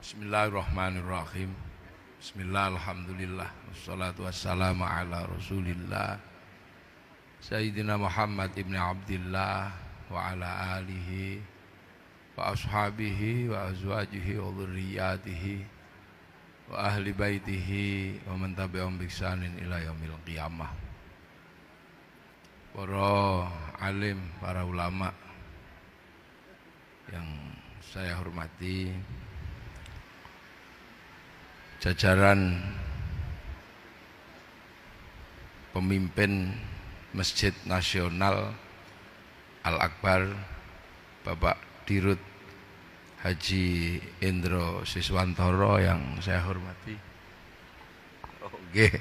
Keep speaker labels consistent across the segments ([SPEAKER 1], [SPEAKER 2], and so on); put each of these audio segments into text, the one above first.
[SPEAKER 1] Bismillahirrahmanirrahim. Bismillah, alhamdulillah, wassalatu wassalamu ala rasulillah Sayyidina Muhammad ibn Abdillah wa ala alihi wa ashabihi wa azwajihi wa dhurriyyatihi wa ahli baitihi wa man tabi'ahum bi ihsanin ila yaumil qiyamah. Para alim, para ulama yang saya hormati, jajaran pemimpin Masjid Nasional Al-Akbar, Bapak Dirut Haji Indro Siswantoro yang saya hormati. Oke.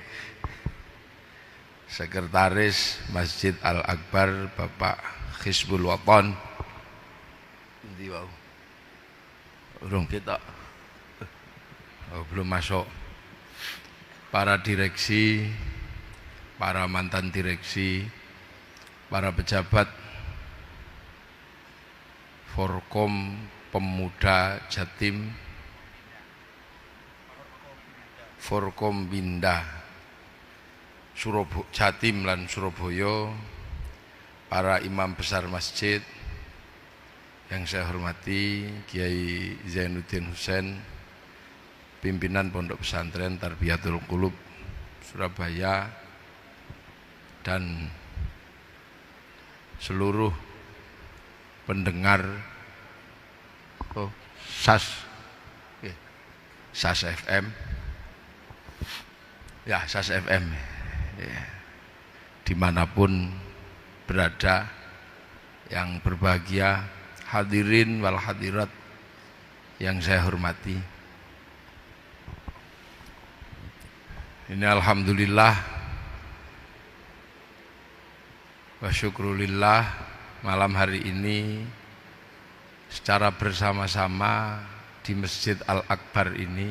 [SPEAKER 1] Sekretaris Masjid Al-Akbar Bapak Hizbul Waton. Endi wau? Urung kita. Oh, belum masuk. Para direksi, para mantan direksi, para pejabat Forkom Pemuda Jatim, Forkom Binda Jatim lan Surabaya, para imam besar masjid yang saya hormati, Kiai Zainuddin Husain, pimpinan Pondok Pesantren Tarbiyatul Qulub Surabaya, dan seluruh pendengar SAS FM, ya SAS FM, ya, dimanapun berada, yang berbahagia, hadirin wal hadirat yang saya hormati. Ini alhamdulillah wa syukrulillah, malam hari ini secara bersama-sama di Masjid Al-Akbar ini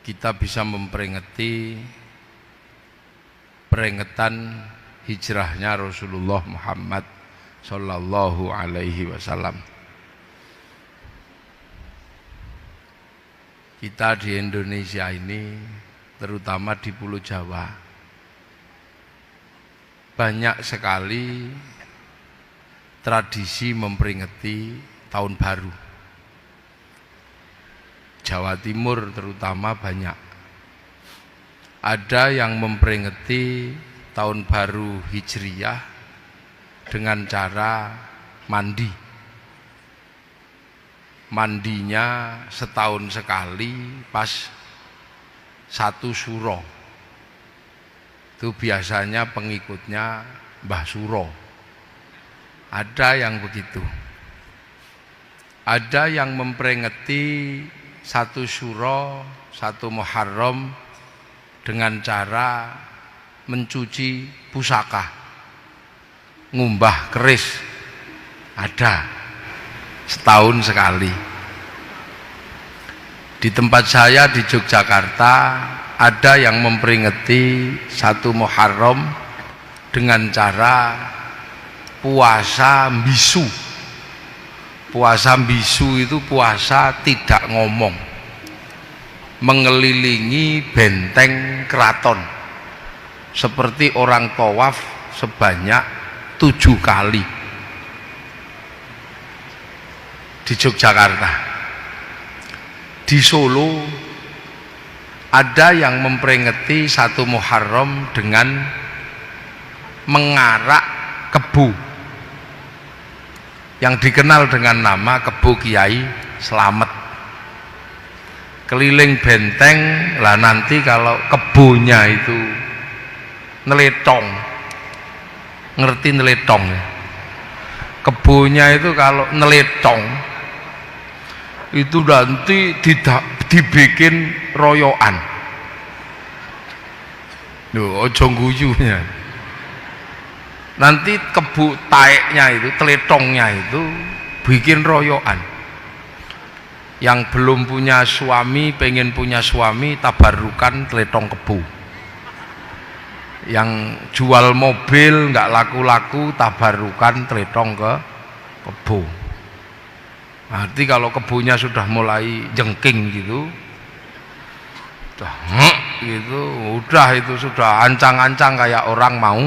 [SPEAKER 1] kita bisa memperingati peringatan hijrahnya Rasulullah Muhammad Sallallahu Alaihi Wasallam. Kita di Indonesia ini, terutama di Pulau Jawa, banyak sekali tradisi memperingati tahun baru. Jawa Timur terutama banyak. Ada yang memperingati tahun baru Hijriyah dengan cara mandi. Mandinya setahun sekali pas satu suro. Itu biasanya pengikutnya Mbah Suro. Ada yang begitu. Ada yang memperingati satu suro, satu Muharram dengan cara mencuci pusaka, ngumbah keris. Ada setahun sekali. Di tempat saya di Yogyakarta ada yang memperingati satu Muharram dengan cara puasa bisu. Puasa bisu itu puasa tidak ngomong, mengelilingi benteng keraton seperti orang tawaf sebanyak 7 kali di Yogyakarta. Di Solo ada yang memperingati satu Muharram dengan mengarak kebu yang dikenal dengan nama Kebu Kiai Slamet. Keliling benteng lah, nanti kalau kebunya itu neletong, ngerti neletong ya? Kebunya itu kalau neletong itu nanti dibikin royoan. Loh, ojo guyunya. Nanti kebu taeknya itu, teletongnya itu bikin royoan. Yang belum punya suami, pengen punya suami, tabarukan teletong kebu. Yang jual mobil nggak laku-laku, tabarukan teletong ke kebu. Arti kalau kebunnya sudah mulai jengking gitu, udah itu sudah ancang-ancang kayak orang mau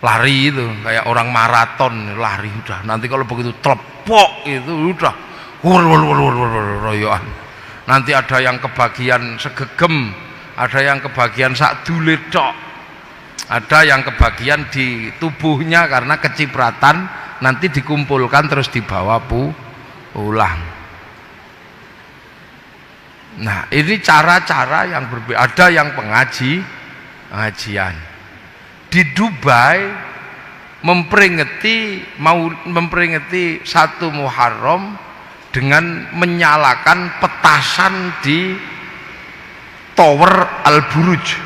[SPEAKER 1] lari itu, kayak orang maraton lari udah. Nanti kalau begitu telepok itu udah royoan. Nanti ada yang kebagian segegem, ada yang kebagian sak dulit tok, ada yang kebagian di tubuhnya karena kecipratan, nanti dikumpulkan terus dibawa pulang. Nah, ini cara-cara yang berbeda. Ada yang pengajian di Dubai memperingati 1 Muharram dengan menyalakan petasan di Tower Al Buruj,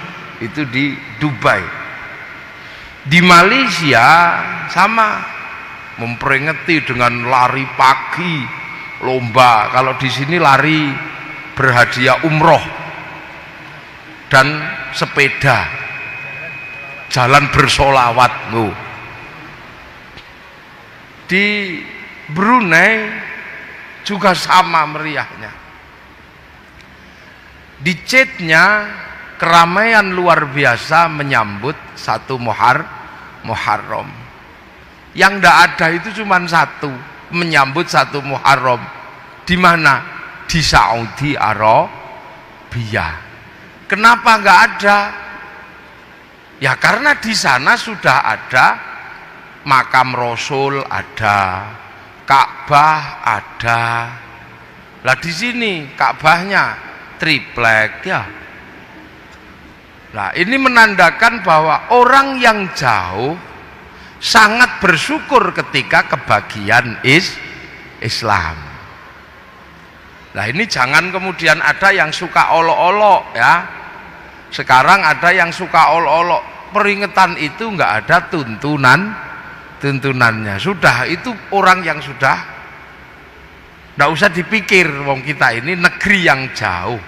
[SPEAKER 1] itu di Dubai. Di Malaysia sama, memperingati dengan lari pagi, lomba. Kalau di sini lari berhadiah umroh dan sepeda, jalan bersolawat. Di Brunei juga sama meriahnya. Di Jeddah keramaian luar biasa menyambut 1 Muharram. Yang tidak ada itu cuma satu, menyambut 1 Muharram. Di mana? Di Saudi Arabia. Kenapa nggak ada? Ya karena di sana sudah ada makam Rasul, ada Ka'bah, ada. Lah di sini Ka'bahnya triplek ya. Nah, ini menandakan bahwa orang yang jauh sangat bersyukur ketika kebagian Islam. Nah, ini jangan kemudian ada yang suka olok-olok ya. Sekarang ada yang suka olok-olok. Peringatan itu nggak ada tuntunannya. Sudah, itu orang yang sudah nggak usah dipikir. Wong kita ini negeri yang jauh.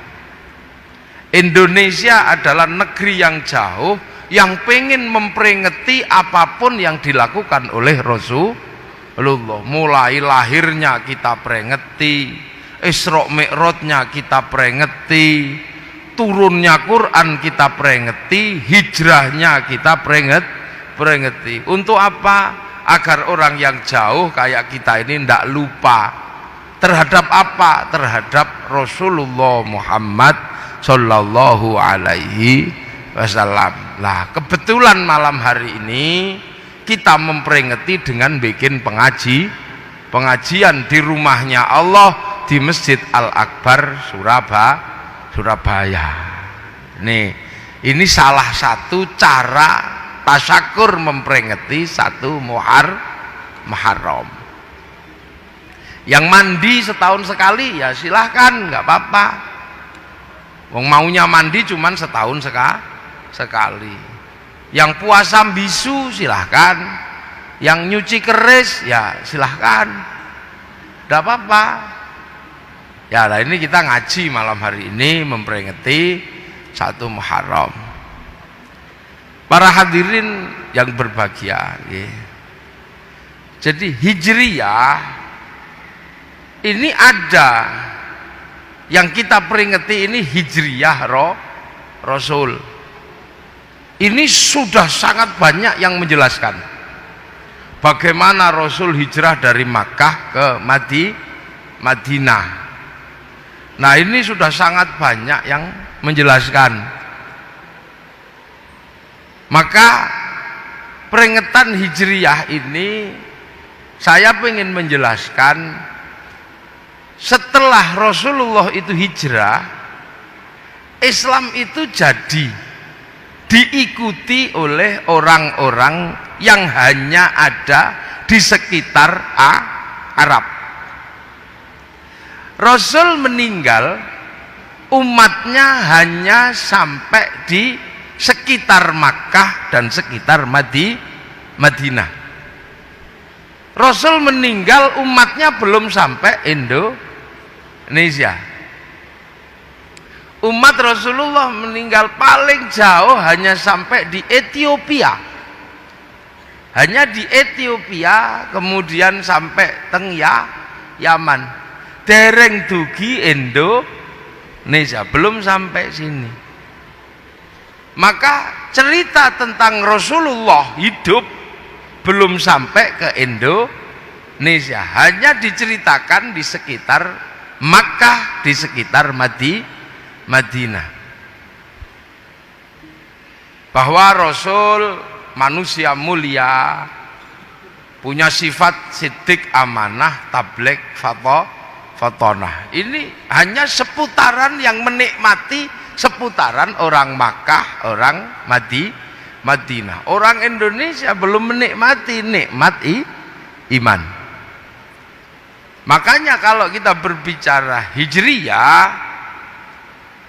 [SPEAKER 1] Indonesia adalah negeri yang jauh, yang pengen memperingati apapun yang dilakukan oleh Rasulullah. Mulai lahirnya kita peringati, Isra Mi'rajnya kita peringati, turunnya Quran kita peringati, hijrahnya kita peringati. Untuk apa? Agar orang yang jauh kayak kita ini tidak lupa terhadap apa? Terhadap Rasulullah Muhammad Sallallahu Alaihi Wasallam. Lah, kebetulan malam hari ini kita memperingati dengan bikin pengajian di rumahnya Allah di Masjid Al-Akbar Surabaya. Nih, ini salah satu cara tasyakur memperingati 1 Muharram. Yang mandi setahun sekali ya silahkan, nggak apa-apa. Wong maunya mandi cuman setahun sekali. Yang puasa bisu silahkan, yang nyuci keris ya silahkan, nggak apa-apa. Ya, nah ini kita ngaji malam hari ini memperingati 1 Muharram. Para hadirin yang berbahagia, ya. Jadi Hijriyah ini ada yang kita peringati ini Hijriyah Rasul. Ini sudah sangat banyak yang menjelaskan bagaimana Rasul hijrah dari Makkah ke Madinah. Nah, ini sudah sangat banyak yang menjelaskan. Maka peringatan Hijriyah ini saya ingin menjelaskan, setelah Rasulullah itu hijrah, Islam itu jadi diikuti oleh orang-orang yang hanya ada di sekitar Arab. Rasul meninggal, umatnya hanya sampai di sekitar Makkah dan sekitar Madinah. Rasul meninggal, umatnya belum sampai Indonesia. Umat Rasulullah meninggal paling jauh hanya sampai di Ethiopia. Hanya di Ethiopia, kemudian sampai Yaman, dereng dugi Indonesia, belum sampai sini. Maka cerita tentang Rasulullah hidup belum sampai ke Indonesia, hanya diceritakan di sekitar Makkah, di sekitar Madinah, bahwa Rasul manusia mulia, punya sifat siddiq, amanah, tabligh, fatonah. Ini hanya seputaran yang menikmati, seputaran orang Makkah, orang Madinah. Orang Indonesia belum menikmati nikmat iman. Makanya kalau kita berbicara hijriyah,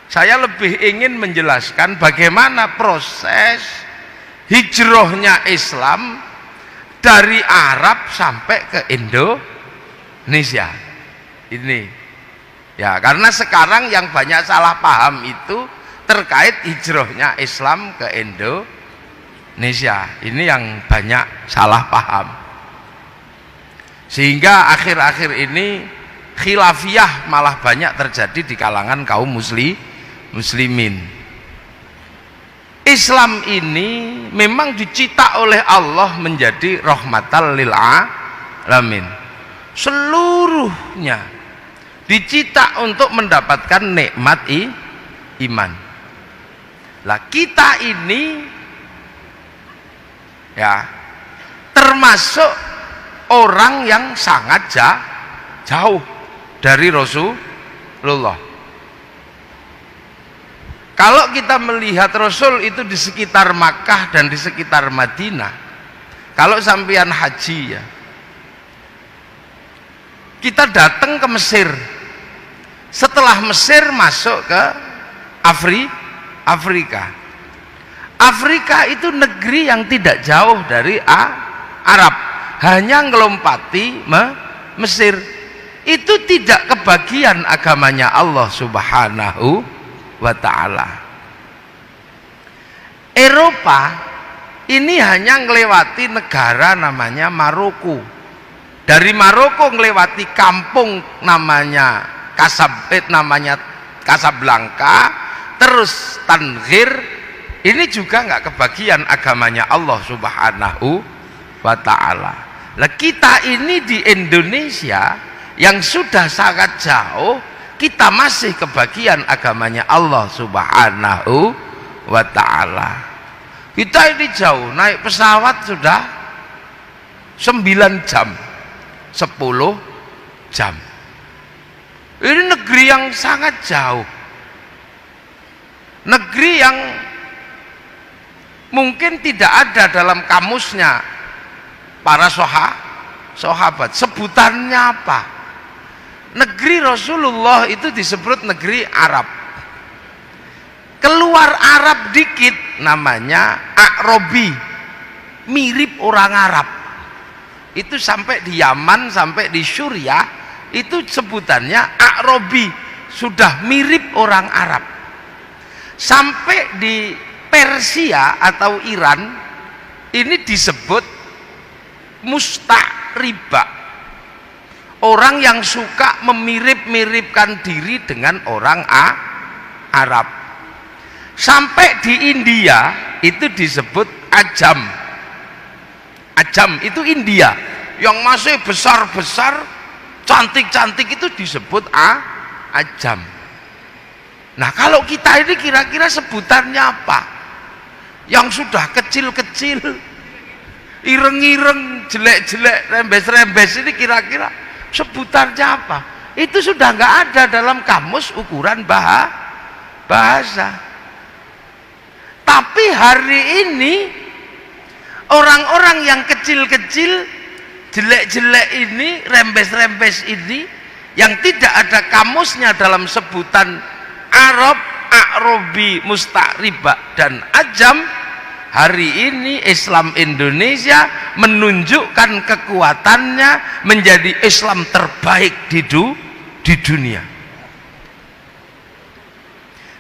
[SPEAKER 1] saya lebih ingin menjelaskan bagaimana proses hijrahnya Islam dari Arab sampai ke Indonesia. Ini ya, karena sekarang yang banyak salah paham itu terkait hijrahnya Islam ke Indonesia. Ini yang banyak salah paham, sehingga akhir-akhir ini khilafiyah malah banyak terjadi di kalangan kaum muslimin. Islam ini memang dicipta oleh Allah menjadi rahmatan lil alamin, seluruhnya dicipta untuk mendapatkan nikmat iman. Lah kita ini ya termasuk orang yang sangat jauh dari Rasulullah. Kalau kita melihat Rasul itu di sekitar Makkah dan di sekitar Madinah, kalau sampean haji ya, kita datang ke Mesir, setelah Mesir masuk ke Afrika. Afrika itu negeri yang tidak jauh dari Arab, hanya ngelompati Mesir. Itu tidak kebagian agamanya Allah Subhanahu wa ta'ala. Eropa ini hanya ngelewati negara namanya Maroko. Dari Maroko ngelewati kampung namanya Casablanca, terus Tangier. Ini juga nggak kebagian agamanya Allah Subhanahu wa ta'ala. Lah kita ini di Indonesia yang sudah sangat jauh, kita masih kebagian agamanya Allah Subhanahu wa ta'ala. Kita ini jauh, naik pesawat sudah 9 jam, 10 jam. Ini negeri yang sangat jauh, negeri yang mungkin tidak ada dalam kamusnya para sahabat. Sebutannya apa? Negeri Rasulullah itu disebut negeri Arab. Keluar Arab dikit namanya A'robi, mirip orang Arab. Itu sampai di Yaman, sampai di Suriah, itu sebutannya A'robi, sudah mirip orang Arab. Sampai di Persia atau Iran ini disebut musta'ribah, orang yang suka memirip-miripkan diri dengan orang Arab. Sampai di India itu disebut ajam. Ajam itu India yang masih besar-besar, cantik-cantik, itu disebut ajam. Nah kalau kita ini kira-kira sebutannya apa? Yang sudah kecil-kecil, ireng-ireng, jelek-jelek, rembes-rembes, ini kira-kira sebutannya apa? Itu sudah nggak ada dalam kamus ukuran bahasa. Tapi hari ini orang-orang yang kecil-kecil, jelek-jelek ini, rembes-rembes ini, yang tidak ada kamusnya dalam sebutan Arab, A'robi, Musta'ribah dan Ajam, hari ini Islam Indonesia menunjukkan kekuatannya menjadi Islam terbaik di dunia.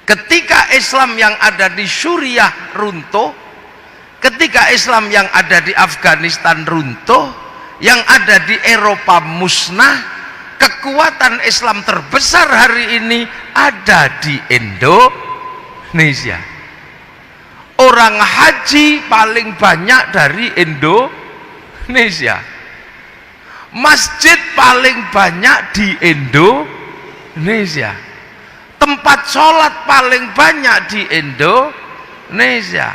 [SPEAKER 1] Ketika Islam yang ada di Suriah runtuh, ketika Islam yang ada di Afghanistan runtuh, yang ada di Eropa musnah, kekuatan Islam terbesar hari ini ada di Indonesia. Orang haji paling banyak dari Indonesia. Masjid paling banyak di Indonesia. Tempat sholat paling banyak di Indonesia.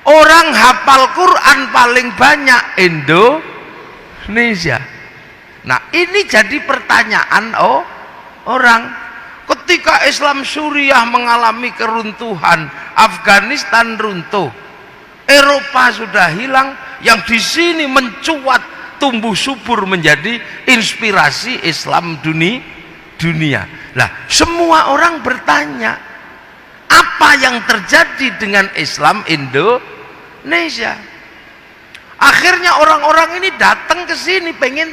[SPEAKER 1] Orang hafal Quran paling banyak Indonesia. Nah, ini jadi pertanyaan orang. Ketika Islam Suriah mengalami keruntuhan, Afghanistan runtuh, Eropa sudah hilang, yang di sini mencuat tumbuh subur menjadi inspirasi Islam dunia. Lah, semua orang bertanya, apa yang terjadi dengan Islam Indonesia? Akhirnya orang-orang ini datang ke sini pengen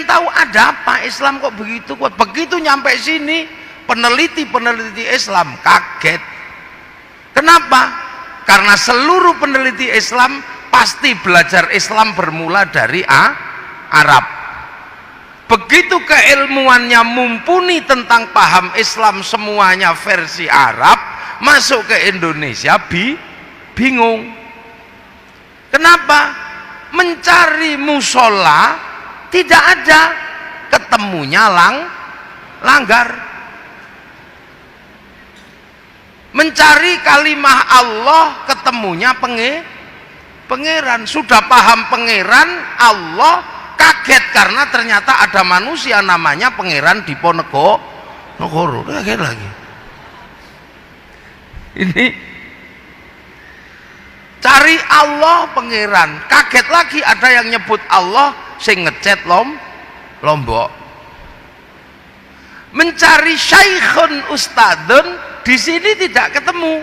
[SPEAKER 1] tahu ada apa, Islam kok begitu kuat. Begitu nyampe sini, peneliti Islam kaget. Kenapa? Karena seluruh peneliti Islam pasti belajar Islam bermula dari Arab. Begitu keilmuannya mumpuni tentang paham Islam semuanya versi Arab, masuk ke Indonesia bingung. Kenapa? Mencari musola tidak ada, ketemunya langgar. Mencari kalimah Allah, ketemunya pangeran. Sudah paham pangeran Allah, kaget karena ternyata ada manusia namanya pangeran Diponegoro. Kaget lagi. Ini cari Allah pangeran, kaget lagi ada yang nyebut Allah sing ngecet Lombok. Mencari syaikhun ustadun, di sini tidak ketemu,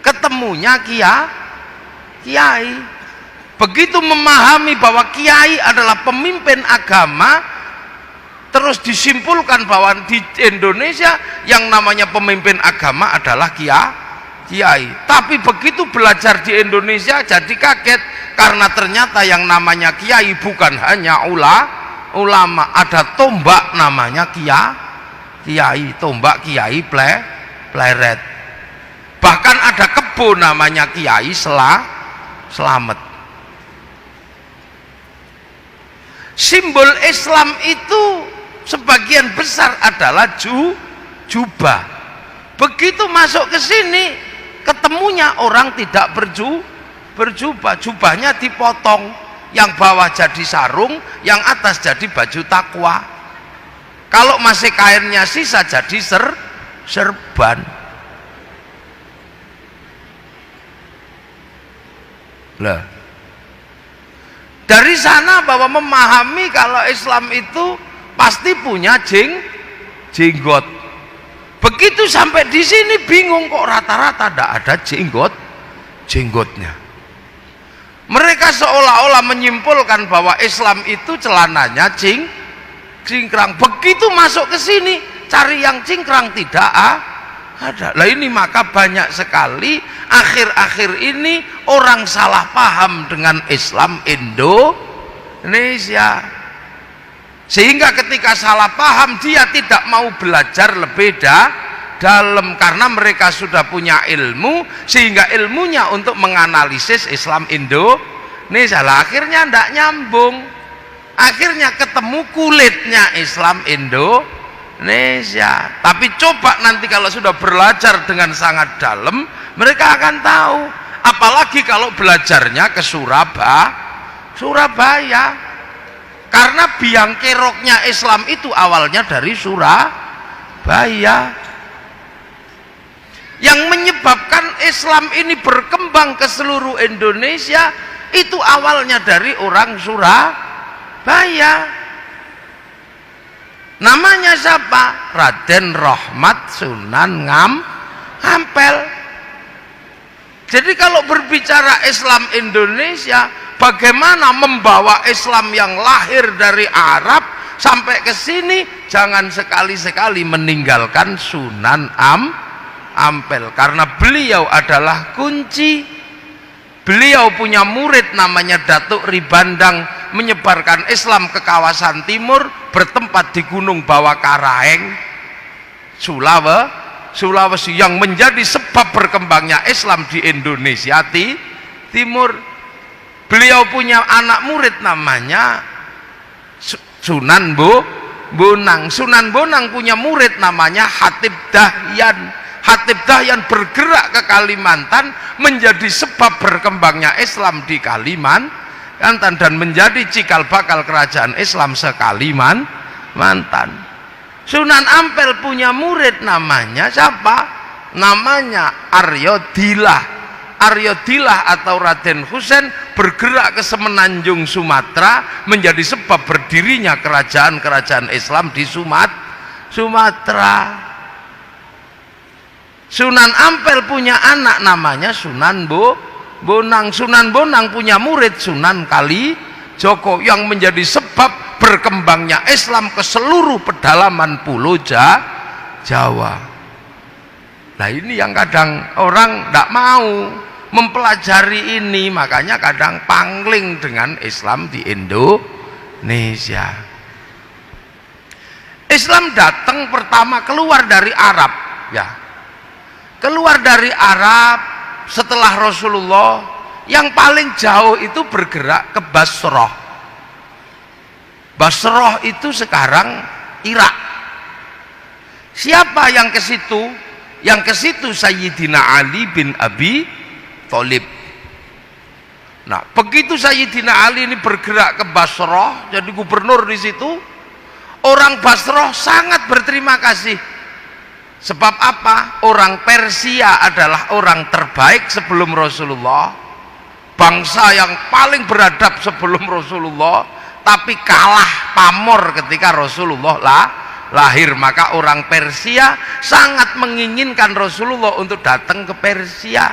[SPEAKER 1] ketemunya kiai. Begitu memahami bahwa kiai adalah pemimpin agama, terus disimpulkan bahwa di Indonesia yang namanya pemimpin agama adalah kiai. Tapi begitu belajar di Indonesia jadi kaget, karena ternyata yang namanya kiai bukan hanya ulama, ada tombak namanya kiai, tombak kiai pleret. Bahkan ada kebun namanya Kiai Selamet. Simbol Islam itu sebagian besar adalah jubah. Begitu masuk ke sini, ketemunya orang tidak berjubah, jubahnya dipotong, yang bawah jadi sarung, yang atas jadi baju takwa. Kalau masih kainnya sisa jadi serban. Lah, dari sana bahwa memahami kalau Islam itu pasti punya jenggot. Begitu sampai di sini bingung, kok rata-rata tidak ada jenggotnya. Mereka seolah-olah menyimpulkan bahwa Islam itu celananya cingkrang. Begitu masuk ke sini cari yang cingkrang tidak ada. Lah ini maka banyak sekali akhir-akhir ini orang salah paham dengan Islam Indonesia, sehingga ketika salah paham dia tidak mau belajar lebih dalam karena mereka sudah punya ilmu, sehingga ilmunya untuk menganalisis Islam Indonesia. Lah akhirnya tidak nyambung, akhirnya ketemu kulitnya Islam Indonesia. Tapi coba nanti kalau sudah belajar dengan sangat dalam, mereka akan tahu. Apalagi kalau belajarnya ke Surabaya, karena biang keroknya Islam itu awalnya dari Surabaya. Yang menyebabkan Islam ini berkembang ke seluruh Indonesia itu awalnya dari orang Surabaya. Namanya siapa? Raden Rahmat Sunan Ampel. Jadi kalau berbicara Islam Indonesia, bagaimana membawa Islam yang lahir dari Arab sampai ke sini, jangan sekali-sekali meninggalkan Sunan Ampel, karena beliau adalah kunci Beliau punya murid namanya Datuk Ribandang, menyebarkan Islam ke kawasan timur, bertempat di Gunung Bawakaraeng, Sulawesi, yang menjadi sebab berkembangnya Islam di Indonesia timur. Beliau punya anak murid namanya Sunan Bonang. Sunan Bonang punya murid namanya Hatib Dahyan. Hatib Dahyan bergerak ke Kalimantan, menjadi sebab berkembangnya Islam di Kalimantan dan menjadi cikal bakal kerajaan Islam se-Kalimantan. Sunan Ampel punya murid namanya siapa? Namanya Arya Dilah. Arya Dilah atau Raden Husein bergerak ke Semenanjung Sumatera, menjadi sebab berdirinya kerajaan-kerajaan Islam di Sumatera. Sunan Ampel punya anak namanya Sunan Bonang. Sunan Bonang punya murid Sunan Kalijogo, yang menjadi sebab berkembangnya Islam ke seluruh pedalaman pulau Jawa. Nah, ini yang kadang orang tidak mau mempelajari ini, makanya kadang pangling dengan Islam di Indonesia. Islam datang pertama keluar dari Arab, ya. Keluar dari Arab setelah Rasulullah, yang paling jauh itu bergerak ke Basrah. Basrah itu sekarang Irak. Siapa yang ke situ? Yang ke situ Sayyidina Ali bin Abi Thalib. Nah, begitu Sayyidina Ali ini bergerak ke Basrah, jadi gubernur di situ, orang Basrah sangat berterima kasih. Sebab apa? Orang Persia adalah orang terbaik sebelum Rasulullah, bangsa yang paling beradab sebelum Rasulullah, tapi kalah pamor ketika Rasulullah lahir. Maka orang Persia sangat menginginkan Rasulullah untuk datang ke Persia.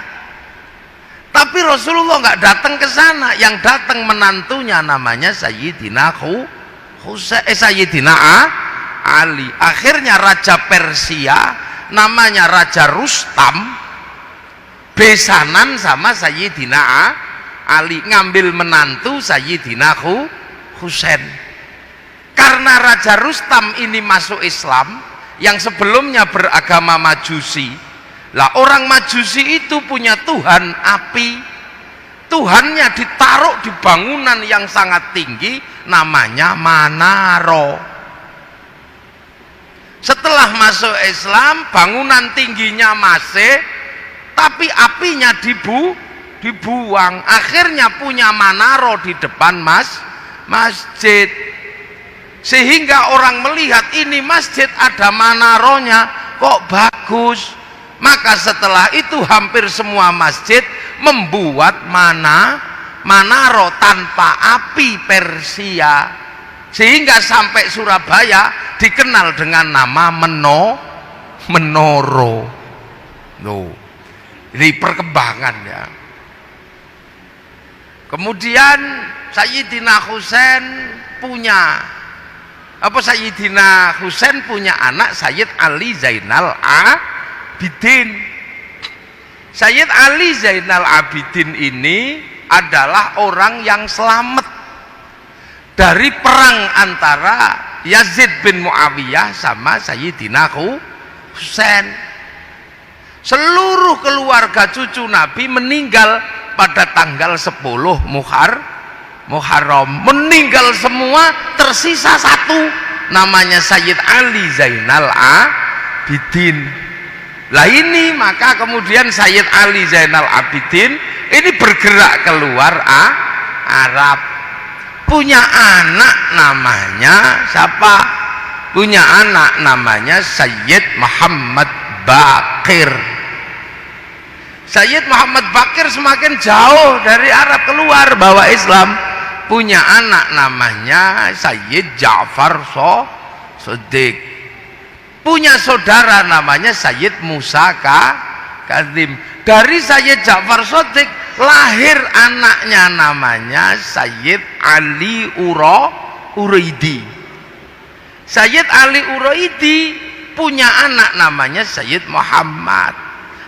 [SPEAKER 1] Tapi Rasulullah nggak datang ke sana, yang datang menantunya namanya Sayyidina Sayyidina Ali. Akhirnya Raja Persia namanya Raja Rustam besanan sama Sayyidina Ali, ngambil menantu Sayyidina Husain. Karena Raja Rustam ini masuk Islam, yang sebelumnya beragama Majusi. Lah, orang Majusi itu punya Tuhan api. Tuhannya ditaruh di bangunan yang sangat tinggi, namanya Manaro. Setelah masuk Islam, bangunan tingginya masih, tapi apinya dibuang. Akhirnya punya Manaro di depan masjid, sehingga orang melihat ini masjid ada Manaronya, kok bagus. Maka setelah itu hampir semua masjid membuat Manaro tanpa api Persia, sehingga sampai Surabaya dikenal dengan nama Menoro. Ini perkembangan, ya. Kemudian Sayyidina Husain punya anak Sayyid Ali Zainal Abidin. Sayyid Ali Zainal Abidin ini adalah orang yang selamat dari perang antara Yazid bin Muawiyah sama Sayyidina Husain. Seluruh keluarga cucu Nabi meninggal pada tanggal 10 Muharram. Meninggal semua, tersisa satu, namanya Sayyid Ali Zainal Abidin. Lah ini, maka kemudian Sayyid Ali Zainal Abidin ini bergerak keluar Arab. Punya anak namanya siapa? Punya anak namanya Sayyid Muhammad Baqir. Sayyid Muhammad Baqir semakin jauh dari Arab keluar bawa Islam. Punya anak namanya Sayyid Ja'far Shadiq. Punya saudara namanya Sayyid Musa Kadzim. Dari Sayyid Ja'far Shadiq lahir anaknya namanya Sayyid Ali Uraidi. Sayyid Ali Uraidi punya anak namanya Sayyid Muhammad.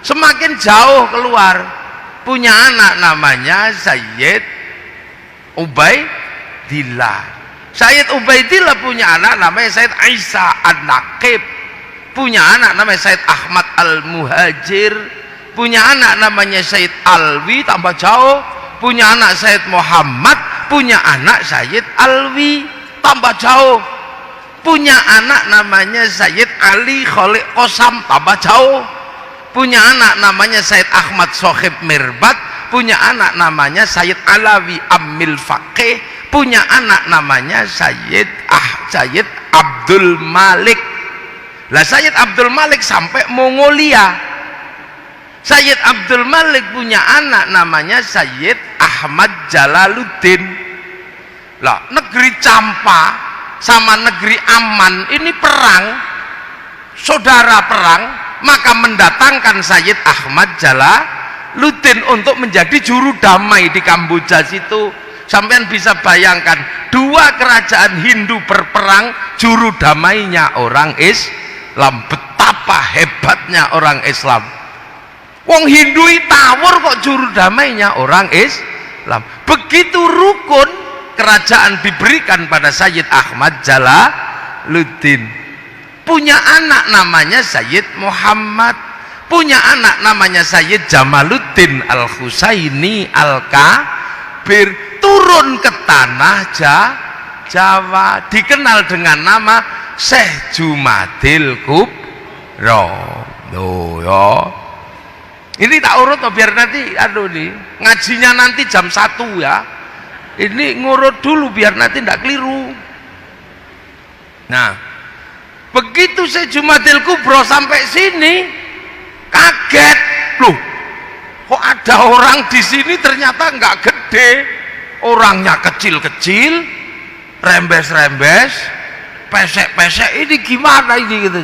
[SPEAKER 1] Semakin jauh keluar, punya anak namanya Sayyid Ubaidillah. Sayyid Ubaidillah punya anak namanya Sayyid Isa An-Naqib, punya anak namanya Sayyid Ahmad Al-Muhajir, punya anak namanya Sayyid Alwi tambah jauh, punya anak Sayyid Muhammad, punya anak Sayyid Alwi tambah jauh, punya anak namanya Sayyid Ali Khalid Qosam tambah jauh, punya anak namanya Sayyid Ahmad Sohib Mirbat, punya anak namanya Sayyid Alawi Ammil Faqih, punya anak namanya Sayyid Abdul Malik. Lah Sayyid Abdul Malik sampai Mongolia. Sayyid Abdul Malik punya anak namanya Sayyid Ahmad Jalaluddin. Lah negeri Campa sama negeri Aman ini perang, saudara perang, maka mendatangkan Sayyid Ahmad Jalaluddin untuk menjadi juru damai di Kamboja situ. Sampean bisa bayangkan, dua kerajaan Hindu berperang, juru damainya orang Islam. Betapa hebatnya orang Islam. Wong Hindu tawur kok juru damainya orang Islam. Begitu rukun kerajaan diberikan pada Sayyid Ahmad Jalaluddin. Punya anak namanya Sayyid Muhammad, punya anak namanya Sayyid Jamaluddin Al-Husaini Al-Kabir, turun ke tanah Jawa, dikenal dengan nama Syekh Jumadil Kubro. Loh ya, ini tak urut biar nanti nih ngajinya nanti jam 1 ya, ini ngurut dulu biar nanti tidak keliru. Nah begitu Syekh Jumadil Kubro sampai sini kaget, loh kok ada orang di sini ternyata nggak gede, orangnya kecil-kecil, rembes-rembes, pesek-pesek, ini gimana ini gitu.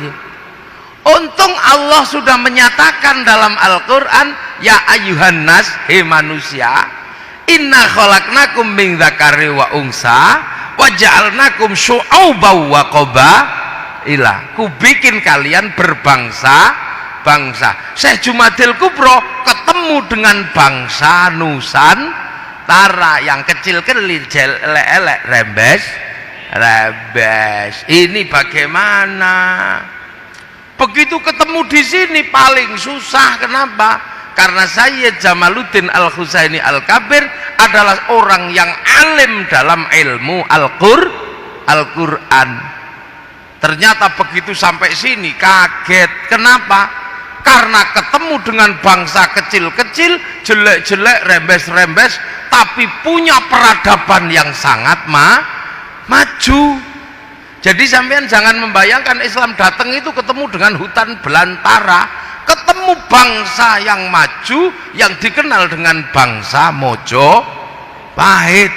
[SPEAKER 1] Untung Allah sudah menyatakan dalam Al-Quran, ya ayuhan nas, hei manusia, inna khalaqnakum min dzakari wa unsa wa ja'alnakum syu'uban wa qabailah, ku bikin kalian berbangsa-bangsa. Syekh Jumadil Kubro ketemu dengan bangsa Nusantara yang kecil-kecil, elek-elek, rembes. Ini bagaimana? Begitu ketemu di sini paling susah. Kenapa? Karena Sayyid Jamaluddin Al-Husaini Al-Kabir adalah orang yang alim dalam ilmu Al-Quran. Ternyata begitu sampai sini kaget. Kenapa? Karena ketemu dengan bangsa kecil-kecil, jelek-jelek, rembes-rembes, tapi punya peradaban yang sangat maju. Jadi sampean jangan membayangkan Islam datang itu ketemu dengan hutan belantara, ketemu bangsa yang maju yang dikenal dengan bangsa Mojopahit,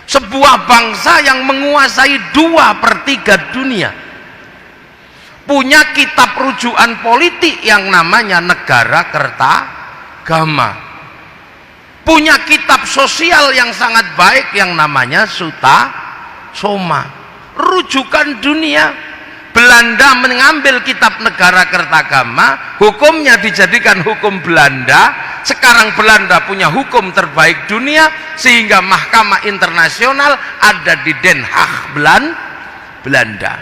[SPEAKER 1] sebuah bangsa yang menguasai 2/3 dunia, punya kitab rujukan politik yang namanya Negara Kertagama, punya kitab sosial yang sangat baik yang namanya Soma, rujukan dunia. Belanda mengambil kitab Negara Kertagama, hukumnya dijadikan hukum Belanda. Sekarang Belanda punya hukum terbaik dunia, sehingga mahkamah internasional ada di Den Haag, Belanda.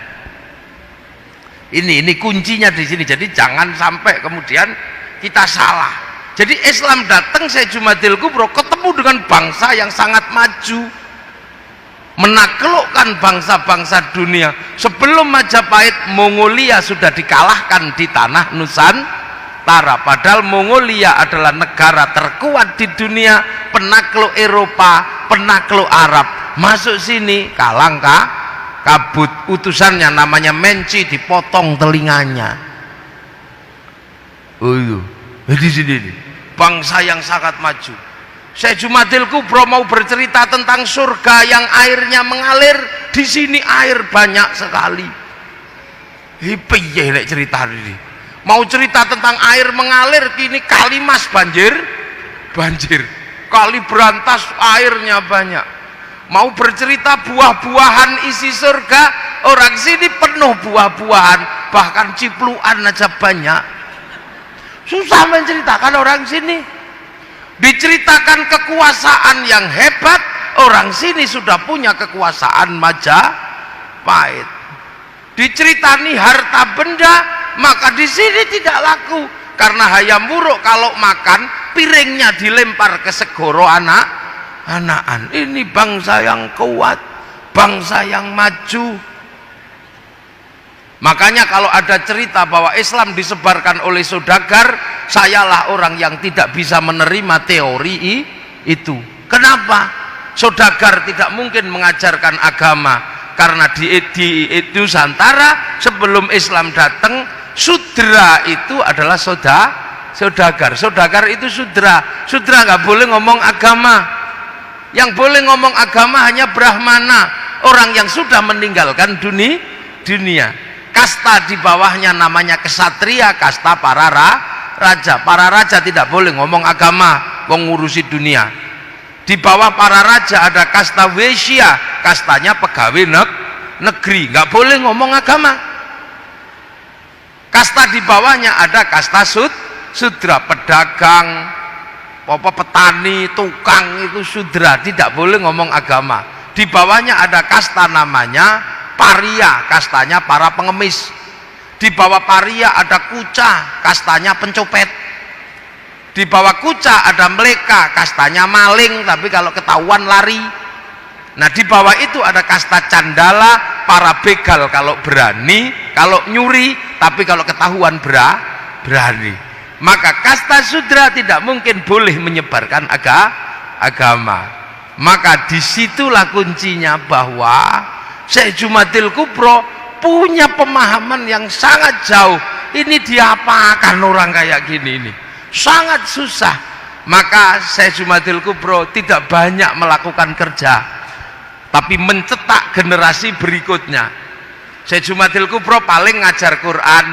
[SPEAKER 1] Ini kuncinya di sini. Jadi jangan sampai kemudian kita salah. Jadi Islam datang, Syekh Jumadil Kubro ketemu dengan bangsa yang sangat maju, menaklukkan bangsa-bangsa dunia. Sebelum Majapahit, Mongolia sudah dikalahkan di tanah Nusantara, padahal Mongolia adalah negara terkuat di dunia, penakluk Eropa, penakluk Arab. Masuk sini kalang kabut, utusannya namanya Menci dipotong telinganya. Oh iya, di sini bangsa yang sangat maju. Syekh Jumadil Kubro mau bercerita tentang surga yang airnya mengalir. Di sini air banyak sekali. Piye nek cerita ini? Mau cerita tentang air mengalir, kini Kalimas banjir. Kali Berantas airnya banyak. Mau bercerita buah-buahan isi surga, orang sini penuh buah-buahan, bahkan cipluan aja banyak. Susah menceritakan orang sini. Diceritakan kekuasaan yang hebat, orang sini sudah punya kekuasaan Majapahit. Diceritani harta benda, maka di sini tidak laku karena hayam buruk kalau makan piringnya dilempar ke segoro anak-anakan. Ini bangsa yang kuat, bangsa yang maju. Makanya kalau ada cerita bahwa Islam disebarkan oleh saudagar, sayalah orang yang tidak bisa menerima teori itu. Kenapa? Saudagar tidak mungkin mengajarkan agama, karena di Nusantara sebelum Islam datang, sudra itu adalah saudagar. Saudagar itu sudra. Sudra nggak boleh ngomong agama. Yang boleh ngomong agama hanya Brahmana, orang yang sudah meninggalkan dunia. Kasta di bawahnya namanya kesatria, kasta para raja. Para raja tidak boleh ngomong agama, ngurusi dunia. Di bawah para raja ada kasta Wesya, kastanya pegawai negeri, nggak boleh ngomong agama. Kasta di bawahnya ada kasta sudra, pedagang, petani, tukang, itu sudra, tidak boleh ngomong agama. Di bawahnya ada kasta namanya paria, kastanya para pengemis. Di bawah paria ada kuca, kastanya pencopet. Di bawah kuca ada meleka, kastanya maling, tapi kalau ketahuan lari. Nah, di bawah itu ada kasta candala, para begal kalau berani, kalau nyuri, tapi kalau ketahuan berani. Maka kasta sudra tidak mungkin boleh menyebarkan agama. Maka disitulah kuncinya bahwa Syekh Jumadil Kubro punya pemahaman yang sangat jauh. Ini diapakan orang kayak gini ini? Sangat susah. Maka Syekh Jumadil Kubro tidak banyak melakukan kerja, tapi mencetak generasi berikutnya. Syekh Jumadil Kubro paling ngajar Quran.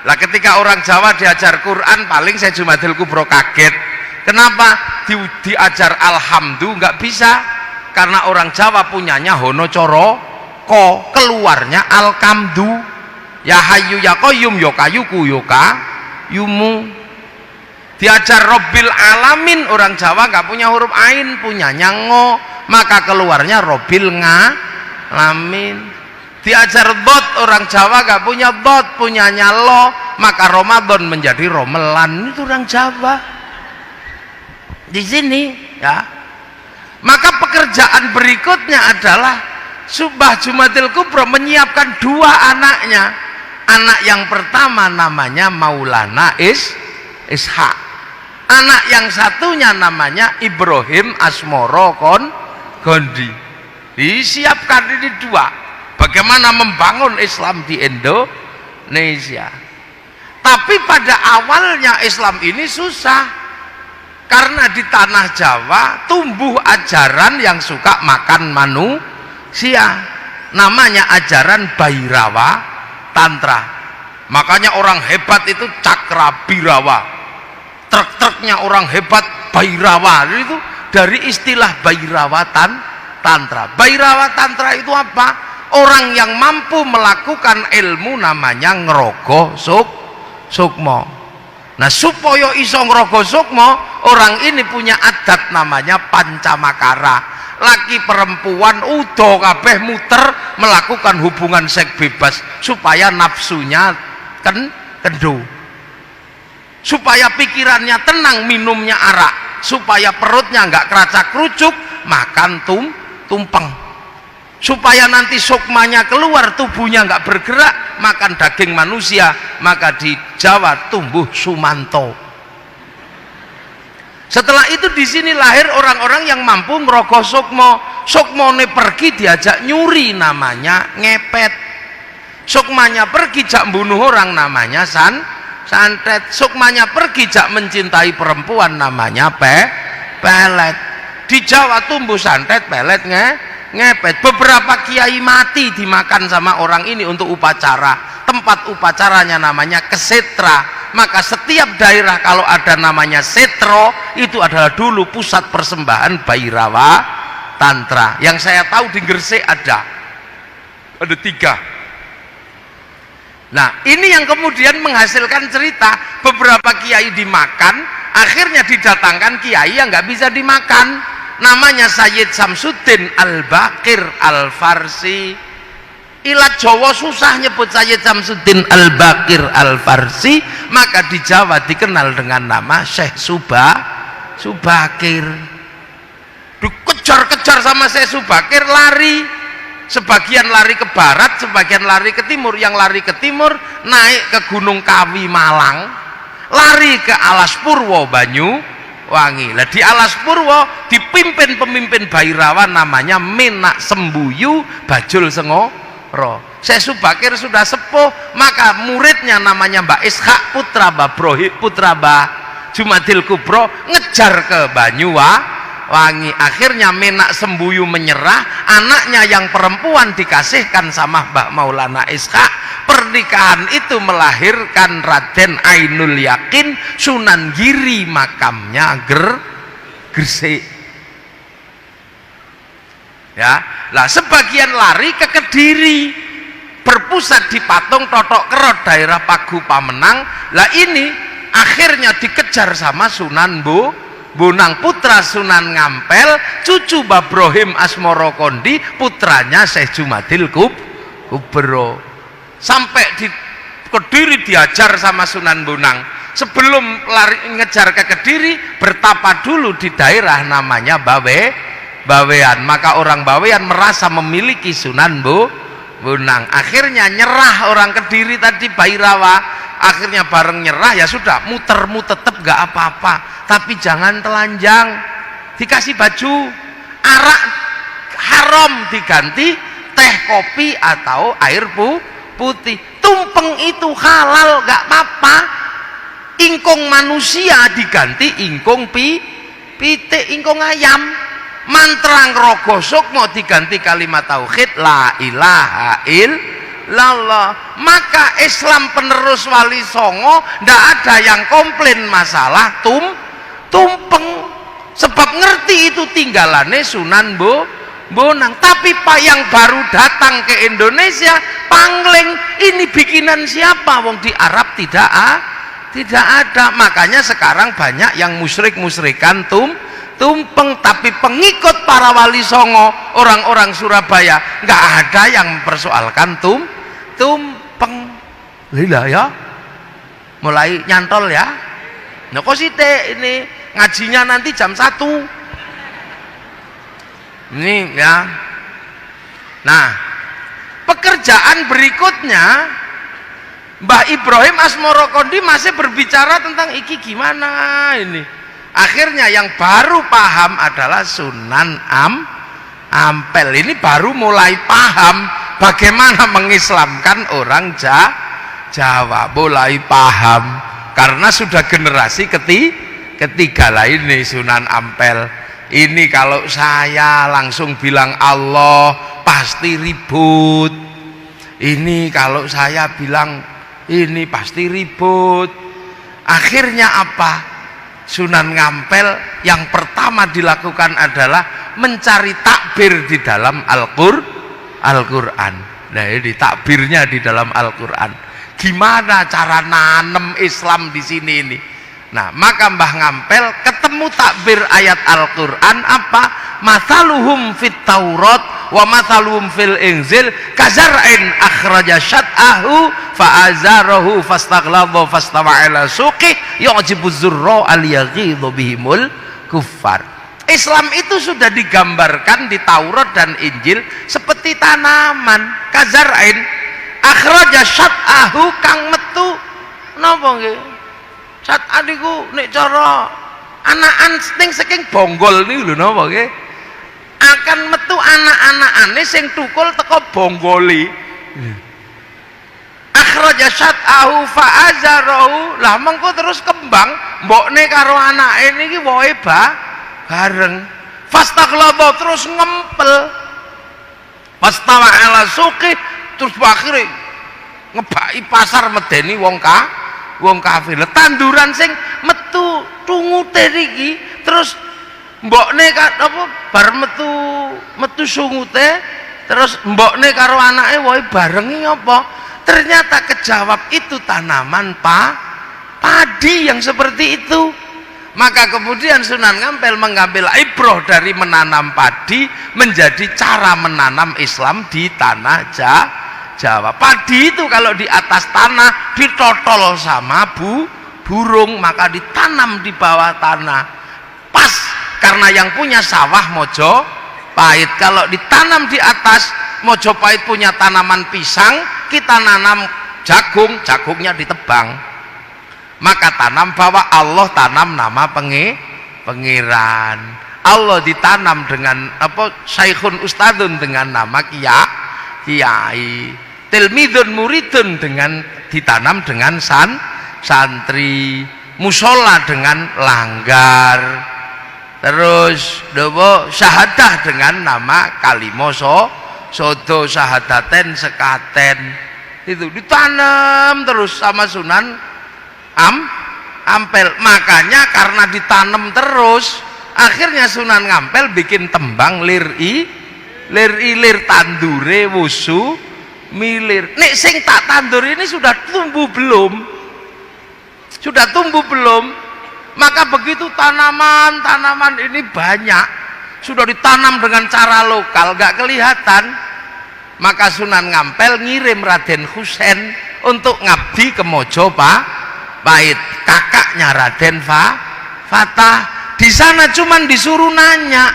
[SPEAKER 1] Lah ketika orang Jawa diajar Quran, paling Syekh Jumadil Kubro kaget. Kenapa? Diajar alhamdulillah nggak bisa, karena orang Jawa punyanya hono coro keluarnya alkamdu, ya hayu ya qayyum ya kayuku ya yumu. Diajar Robbil Alamin, orang Jawa nggak punya huruf ain, punyanya ngo, maka keluarnya Robbil Ngalamin. Diajar dot, orang Jawa nggak punya dot, punyanya lo, maka Ramadan menjadi Romelan. Itu orang Jawa di sini ya. Maka pekerjaan berikutnya adalah Subah Jumadil Kubro menyiapkan dua anaknya. Anak yang pertama namanya Maulana Ishaq. Anak yang satunya namanya Ibrahim Asmoro Gondi. Disiapkan ini dua. Bagaimana membangun Islam di Indonesia. Tapi pada awalnya Islam ini susah, karena di tanah Jawa tumbuh ajaran yang suka makan manusia, namanya ajaran Bhairawa Tantra. Makanya orang hebat itu Cakra Birawa, truk-truknya orang hebat Bhairawa, itu dari istilah Bhairawa Tantra. Bhairawa Tantra itu apa? Orang yang mampu melakukan ilmu namanya ngerogo sukmo. Nah, supaya iso ngerogo sukmo, orang ini punya adat namanya pancamakara. Laki perempuan udo kabeh muter melakukan hubungan seks bebas supaya nafsunya kendu, supaya pikirannya tenang minumnya arak, supaya perutnya nggak keracak kerucuk makan tumpeng, supaya nanti sukmanya keluar, tubuhnya nggak bergerak makan daging manusia. Maka di Jawa tumbuh Sumanto. Setelah itu di sini lahir orang-orang yang mampu ngerogoh sukmo. Sukmone pergi diajak nyuri, namanya ngepet. Sukmanya pergi jak bunuh orang, namanya santet. Sukmanya pergi jak mencintai perempuan, namanya pelet. Di Jawa tumbuh santet, pelet, ngepet. Beberapa kiai mati dimakan sama orang ini untuk upacara. Tempat upacaranya namanya kesetra. Maka setiap daerah kalau ada namanya setro, itu adalah dulu pusat persembahan Bhairawa Tantra. Yang saya tahu di Gresik ada 3. Nah, ini yang kemudian menghasilkan cerita beberapa kiai dimakan, akhirnya didatangkan kiai yang nggak bisa dimakan. Namanya Sayyid Samsuddin Al-Baqir Al-Farsi. Ilat Jawa susah nyebut Sayyid Samsuddin Al-Baqir Al-Farsi, maka di Jawa dikenal dengan nama Syekh Subakir. Dikejar-kejar sama Syekh Subakir, lari. Sebagian lari ke barat, sebagian lari ke timur. Yang lari ke timur naik ke Gunung Kawi Malang, lari ke Alas Purwo Banyuwangi. Lah di Alas Purwo dipimpin pemimpin Bhairawa namanya Menak Sembuyu Bajul Sengoro. Syekh Subakir sudah sepuh, maka muridnya namanya Mbak Ishak putra Mbah Jumadil Kubro ngejar ke Banyuwangi. Akhirnya Menak Sembuyu menyerah, anaknya yang perempuan dikasihkan sama Mbak Maulana Ishak. Pernikahan itu melahirkan Raden Ainul Yakin Sunan Giri, makamnya Gresik. Ya, lah sebagian lari ke Kediri, berpusat di Patung Totok Kerot daerah Pagu Pamenang. Lah ini akhirnya dikejar sama Sunan Bonang putra Sunan Ngampel, cucu Babrohim Asmoro Kondi, putranya Syekh Jumadil Kubro. Sampai di Kediri diajar sama Sunan Bonang. Sebelum lari ngejar ke Kediri, bertapa dulu di daerah namanya Bawean. Maka orang Bawean merasa memiliki Sunan Bonang. Akhirnya nyerah orang Kediri tadi, Bhairawa. Akhirnya bareng nyerah, ya sudah, muter-mu tetep gak apa-apa, tapi jangan telanjang. Dikasih baju arak haram, diganti teh kopi atau air putih. Tumpeng itu halal, gak apa-apa. Ingkung manusia diganti ingkung pitik, ingkung ayam. Mantra ngrogo sukmo diganti kalimat tauhid la ilaha illallah. Maka Islam penerus Wali Songo ndak ada yang komplain masalah tumpeng, sebab ngerti itu tinggalannya Sunan Bonang. Tapi Pak yang baru datang ke Indonesia pangling, ini bikinan siapa? Wong di Arab tidak ada. Makanya sekarang banyak yang musyrikan tumpeng, tapi pengikut para Wali Songo, orang-orang Surabaya, nggak ada yang mempersoalkan tumpeng. Lila ya, mulai nyantol ya. Nah kok sih ini ngajinya nanti jam 1 ini ya. Nah, pekerjaan berikutnya Mbah Ibrahim Asmoro Kondi masih berbicara tentang iki gimana ini. Akhirnya yang baru paham adalah Sunan Ampel. Ini baru mulai paham bagaimana mengislamkan orang Jawa. Mulai paham karena sudah generasi ketiga lah ini Sunan Ampel. Ini kalau saya langsung bilang Allah pasti ribut. Ini kalau saya bilang ini pasti ribut. Akhirnya apa? Sunan Ngampel yang pertama dilakukan adalah mencari takbir di dalam Al-Quran. Nah ini takbirnya di dalam Al-Quran. Gimana cara nanem Islam di sini ini? Nah maka Mbah Ngampel ketemu takbir ayat Al-Quran apa? Mathaluhum fit Taurat wa mathaluhum fil Injil kazar'in akhraja syat'ahu fa'azarahu fastaghlaba fastawa ala suqih yu'jibu zurra al-yaghidhu bihimul kuffar. Islam itu sudah digambarkan di Taurat dan Injil seperti tanaman. Kazar'in akhraja syat'ahu kang metu napa nggih? Syat'an niku nek cara anakan sing saking bonggol niku lho napa nggih? Akan metu anak-anakane sing tukul teko bonggoli. Akhraja syat'ahu fa'azarahu. Lah mengko terus kembang mbokne karo anake niki wohe bareng. Fastaghlaba terus ngempel. Fastawa ala suqi terus akhire ngebaki pasar medeni wong kafir. Tanduran sing metu tungute niki terus mbokne apa bar metu sungute terus mbokne karo anake wae barengi apa Ternyata kejawab itu tanaman padi yang seperti itu. Maka kemudian Sunan Ngampel mengambil ibrah dari menanam padi menjadi cara menanam Islam di tanah Jawa. Padi itu kalau di atas tanah ditotol sama burung, maka ditanam di bawah tanah. Pas, karena yang punya sawah Mojopahit. Kalau ditanam di atas, Mojopahit punya tanaman pisang, kita nanam jagung, jagungnya ditebang. Maka tanam bahwa Allah tanam nama pengiran. Allah ditanam dengan Syekhun Ustadun dengan nama kiai. Tilmidun muridun dengan ditanam dengan santri. Musola dengan langgar. Terus syahadah dengan nama kalimoso sodo syahadaten sekaten. Itu ditanam terus sama Sunan Ampel. Makanya karena ditanam terus, akhirnya Sunan Ngampel bikin tembang lir tandure wusu milir. Nek sing tak tandur ini sudah tumbuh belum? Sudah tumbuh belum? Maka begitu tanaman ini banyak, sudah ditanam dengan cara lokal, gak kelihatan. Maka Sunan Ngampel ngirim Raden Husein untuk ngabdi ke Mojopahit. Kakaknya Raden Fatah di sana cuman disuruh nanya,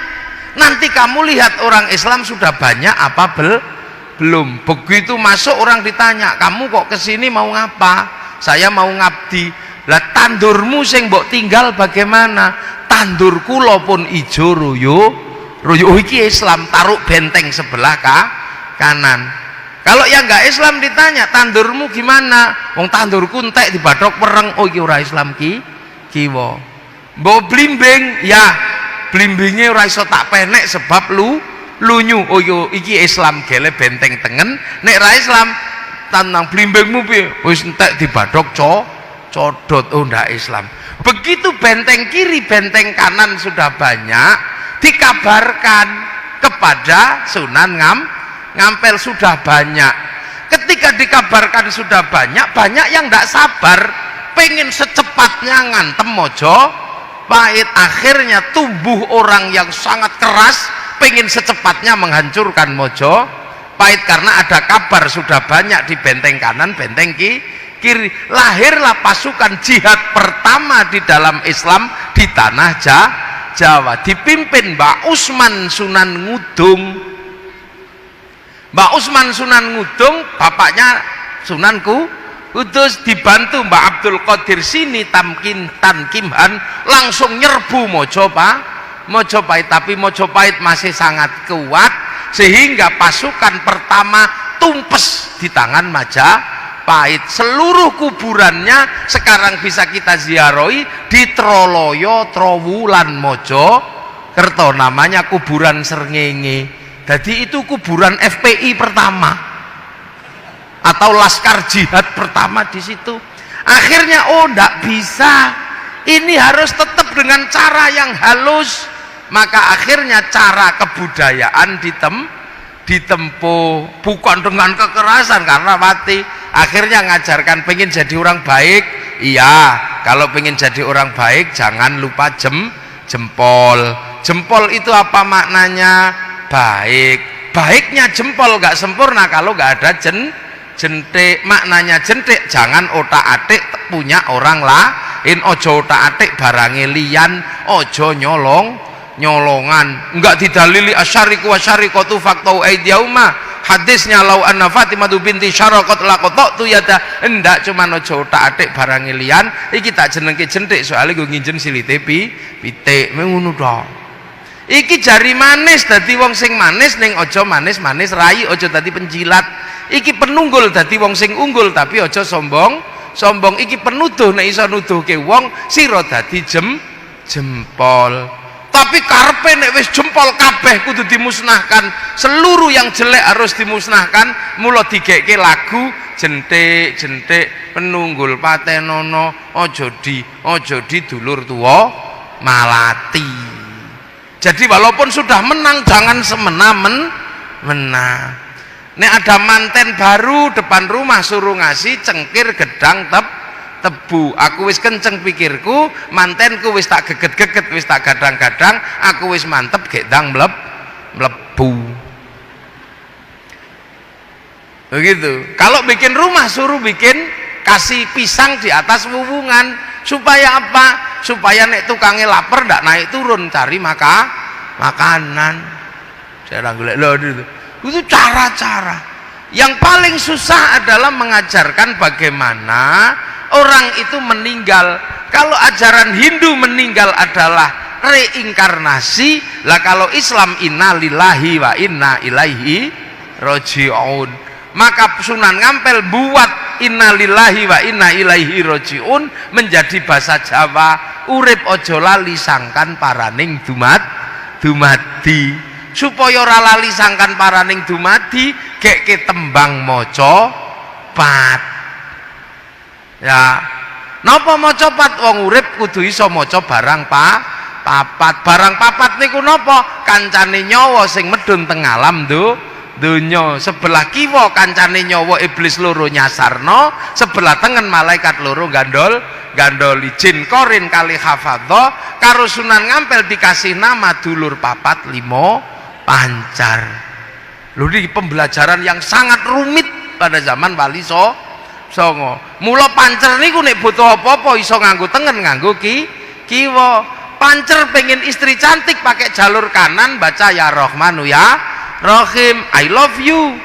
[SPEAKER 1] nanti kamu lihat orang Islam sudah banyak apa belum. Begitu masuk orang ditanya, kamu kok kesini mau ngapa? Saya mau ngabdi. Lah tandurmu sing mbok tinggal bagaimana? Tandur kula pun ijo royo iki Islam, taruh benteng sebelah kanan. Kalau yang nggak Islam ditanya, tandurmu gimana? Wong tandurku entek di badok pereng. Oh iki ora Islam kiwa. Mbok blimbing, ya blimbinge ora iso tak penek sebab lunyu. Oh iki Islam gele benteng tengen. Nek ra Islam tandang blimbingmu piye? Wis entek di badok codot. Oh ndak Islam. Begitu benteng kiri benteng kanan sudah banyak, dikabarkan kepada Sunan Ngampel sudah banyak. Ketika dikabarkan sudah banyak yang tidak sabar pengen secepatnya ngantem Mojopahit. Akhirnya tumbuh orang yang sangat keras pengen secepatnya menghancurkan Mojopahit karena ada kabar sudah banyak di benteng kanan benteng kiri. Lahirlah pasukan jihad pertama di dalam Islam di tanah Jawa, dipimpin Mbak Usman Sunan Ngudung. Mbak Usman Sunan Ngudung bapaknya Sunan Kudus, dibantu Mbak Abdul Qadir Sini Tankimhan langsung nyerbu Mojopahit. Tapi Mojopahit masih sangat kuat sehingga pasukan pertama tumpes di tangan Majapahit. Seluruh kuburannya sekarang bisa kita ziarahi di Troloyo, Trowulan, Mojokerto, namanya kuburan Srengenge. Jadi itu kuburan FPI pertama atau Laskar Jihad pertama di situ. Akhirnya ndak bisa, ini harus tetap dengan cara yang halus. Maka akhirnya cara kebudayaan ditempuh bukan dengan kekerasan karena mati. Akhirnya ngajarkan pengen jadi orang baik. Iya, kalau pengen jadi orang baik jangan lupa jempol. Jempol itu apa maknanya? Baiknya jempol gak sempurna kalau gak ada jentik. Maknanya jentik jangan otak atik punya orang lain, ojo otak atik barange liyan, ojo nyolongan. Enggak didalili asyariku wasyariqatu faktau aidiyauma. Hadisnya lau anna Fatimah binti Syaraqat laqattu yada. Enggak cuman ojo otak atik barange liyan. Iki tak jenengke jentik soalnya gue nginjen silite pitik ngono tok. Iki jari manis dadi wong sing manis ning aja manis-manis rai, aja dadi penjilat. Iki penunggul dadi wong sing unggul tapi aja sombong. Iki penuduh nek iso nuduhke wong sira dadi jempol. Tapi karepe nek wis jempol kabeh kudu dimusnahkan. Seluruh yang jelek harus dimusnahkan. Mula digekke lagu jentik penunggul patenono aja di dulur tuwa malati. Jadi walaupun sudah menang jangan semena-mena. Nek ada manten baru depan rumah suruh ngasih cengkir gedang tebu. Aku wis kenceng pikirku, mantenku wis tak geget-geget, wis tak gadang-gadang, aku wis mantep gedang mlebu. Begitu. Kalau bikin rumah suruh bikin kasih pisang di atas wuwungan. Supaya apa? Supaya nek tukangnya lapar ndak naik turun cari makanan. Saya golek lho itu cara-cara. Yang paling susah adalah mengajarkan bagaimana orang itu meninggal. Kalau ajaran Hindu meninggal adalah reinkarnasi, lah kalau Islam inna lillahi wa inna ilaihi raji'un. Maka Sunan Ngampel buat inna lillahi wa inna ilaihi raji'un menjadi bahasa Jawa. Urip ojo lali sangkan paraning dumadi. Supaya ora lali sangkan paraning dumadi, gek tembang maca pat. Ya, napa maca pat? Wong urip kudu iso maca barang papat. Barang papat niku napa? Kancane nyawa sing medun teng alam donya. Sebelah kiwa kancane nyawa iblis loro nyasarno, sebelah tengen malaikat loro gandol jin korin kali hafadha. Karo Sunan Ngampel dikasih nama dulur papat limo pancar. Lho iki pembelajaran yang sangat rumit pada zaman Wali Songo. Mula pancer niku nek butuh apa-apa iso nganggo tengen, nganggo kiwa. Pancer pengen istri cantik pakai jalur kanan baca ya Rahmanu ya Rahim, I love you.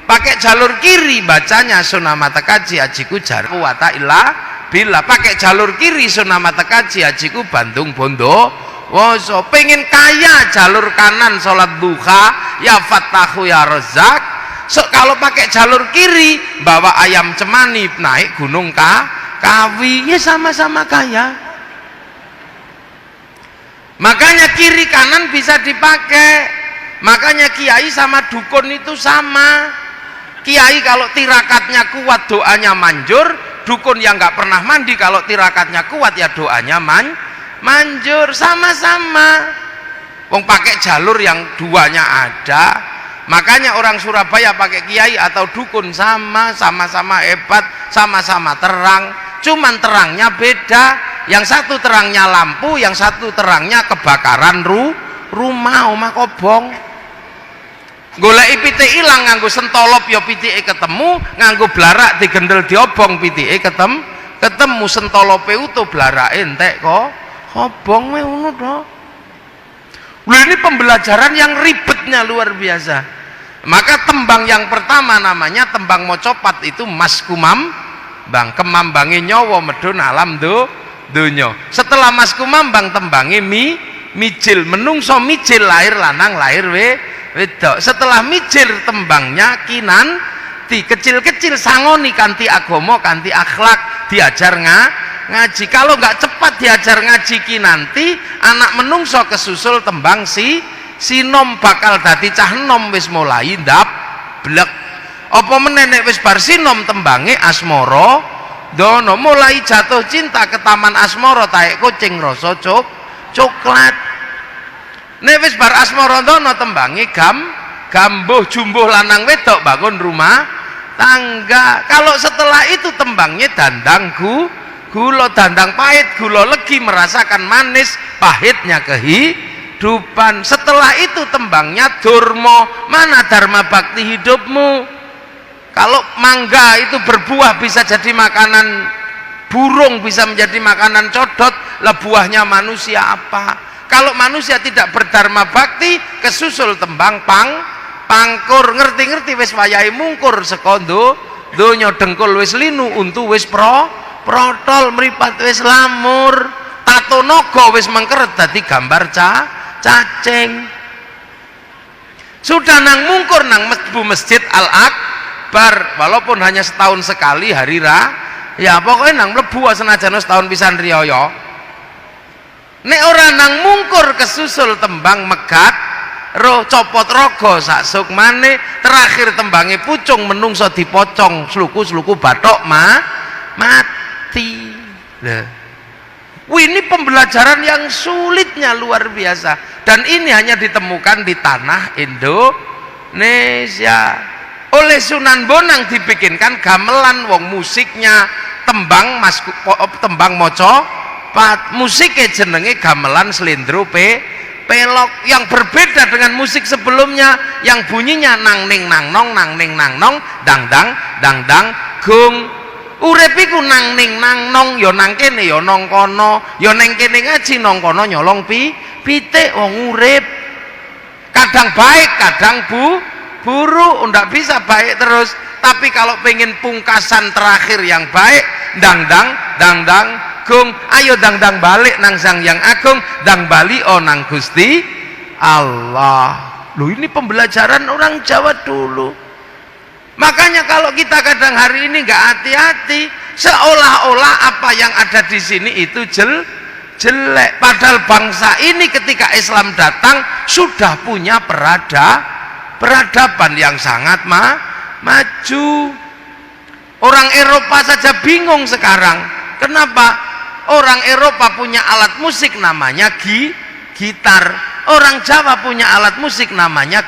[SPEAKER 1] Pakai jalur kiri bacanya Sunamata Kaji ajiku jarku wa ta'ila bila. Pakai jalur kiri Sunamata Kaji ajiku Bandung Bondo Woso. Pengen kaya jalur kanan sholat duha ya Fattahu ya Razak. Kalau pakai jalur kiri bawa ayam cemani naik gunung Kawi, ya sama-sama kaya. Makanya kiri kanan bisa dipakai. Makanya kiai sama dukun itu sama. Kiai kalau tirakatnya kuat doanya manjur, dukun yang nggak pernah mandi kalau tirakatnya kuat ya doanya manjur. Sama-sama. Wong pakai jalur yang duanya ada. Makanya orang Surabaya pakai kiai atau dukun sama-sama hebat, sama-sama terang. Cuman terangnya beda. Yang satu terangnya lampu, yang satu terangnya kebakaran rumah omah kobong. Goleki pitik ilang nganggo sentolop ya pitike ketemu, nganggo blarak digendel diobong pitike ketemu sentolope utuh blarake entek kok obong ngono to. Lha ini pembelajaran yang ribetnya luar biasa. Maka tembang yang pertama namanya tembang mocopat itu Mas Kumambang, kemambange nyawa medun alam donya. Setelah Mas Kumambang tembange mijil, menungso mijil lahir lanang lahir wedok. Setelah mijil tembangnya kinanti, kecil-kecil sangoni kanti agama kanti akhlak diajar ngaji. Kalau nggak cepat diajar ngaji kinanti, anak menungso kesusul tembang sinom bakal dadi cah enom wis mulai ndap blek. Apa menenek wis bar sinom tembange asmara dono, mulai jatuh cinta ke taman asmara taek kucing rasa coklat. Nek wis bar asmara dono tembange gambuh jumbuh lanang wedok bangun rumah tangga. Kalau setelah itu tembangnya dandang gula, dandang pahit gula legi, merasakan manis pahitnya kehidupan. Setelah itu tembangnya durma, mana dharma bakti hidupmu. Kalau mangga itu berbuah bisa jadi makanan burung, bisa menjadi makanan codot, lah buahnya manusia apa? Kalau manusia tidak berdharma bakti, kesusul tembang pangkur, ngerti-ngerti wis wayahe mungkur sekondo donya, dengkul wis linu, untu wis protol, mripat wis lamur, tato naga wis mengkeret dadi gambar cacing. Sudah nang mungkur nang masjid Al-Akbar, walaupun hanya setahun sekali hari ya pokoknya nang mlebu senajan setahun pisan riyaya. Nek ora nang mungkur kesusul tembang megat roh copot rogo sak sukmane, terakhir tembange pucung menungso dipocong sluku-sluku bathok mati. Nah, ini pembelajaran yang sulitnya luar biasa, dan ini hanya ditemukan di tanah Indonesia. oleh Sunan Bonang dibikinkan gamelan, wong musiknya tembang tembang moco musiknya jenenge gamelan slendro pelok, yang berbeda dengan musik sebelumnya yang bunyinya nang ning nang nong nang ning nang nong dang dang gung. Urip iku nang ning nang nong, ya nang kene ya nang kono, ya nang kene ngaji nang kono nyolong pitik. Wong urip kadang baik kadang buruk, ndak bisa baik terus. Tapi kalau pengen pungkasan terakhir yang baik, dang dang gung, ayo dang balik nang Sang Yang Agung, dang bali nang Gusti Allah. Loh, ini pembelajaran orang Jawa dulu. Makanya kalau kita kadang hari ini nggak hati-hati, seolah-olah apa yang ada di sini itu jelek. Padahal bangsa ini ketika Islam datang sudah punya peradaban yang sangat maju. Orang Eropa saja bingung sekarang. Kenapa? Orang Eropa punya alat musik namanya gitar. Orang Jawa punya alat musik namanya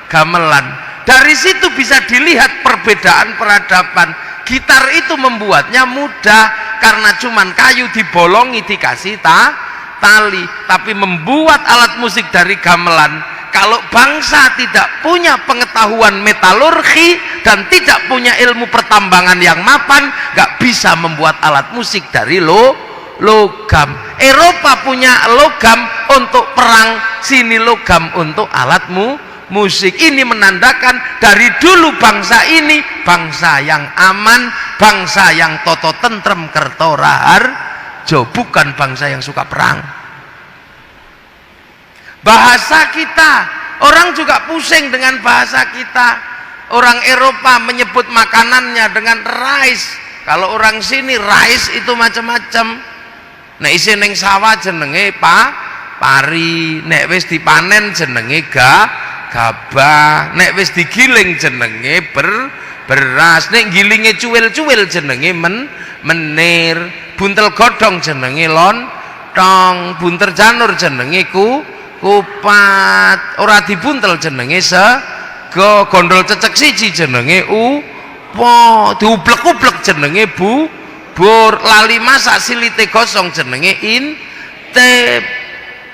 [SPEAKER 1] gamelan. Dari situ bisa dilihat perbedaan peradaban. Gitar itu membuatnya mudah karena cuman kayu dibolongi dikasih tali. Tapi membuat alat musik dari gamelan, kalau bangsa tidak punya pengetahuan metalurgi dan tidak punya ilmu pertambangan yang mapan, nggak bisa membuat alat musik dari logam. Eropa punya logam untuk perang, sini logam untuk alat musik. Ini menandakan dari dulu bangsa ini bangsa yang aman, bangsa yang toto tentrem kerto raharjo, bukan bangsa yang suka perang. Bahasa kita, orang juga pusing dengan bahasa kita. Orang Eropa menyebut makanannya dengan rice. Kalau orang sini rice itu macam-macam. Nek isi ning sawah jenenge pari, nek wis dipanen jenenge gabah, nek wis digiling jenenge beras, nek gilinge cuwil-cuwil jenenge menir, buntel godhong jenenge lontong, bunter janur jenenge kupat, ora dibuntel jenenge sego, gondol cecek siji jenenge upo, diublek-ublek jenenge bubur, lali masak silite gosong jenenge intip,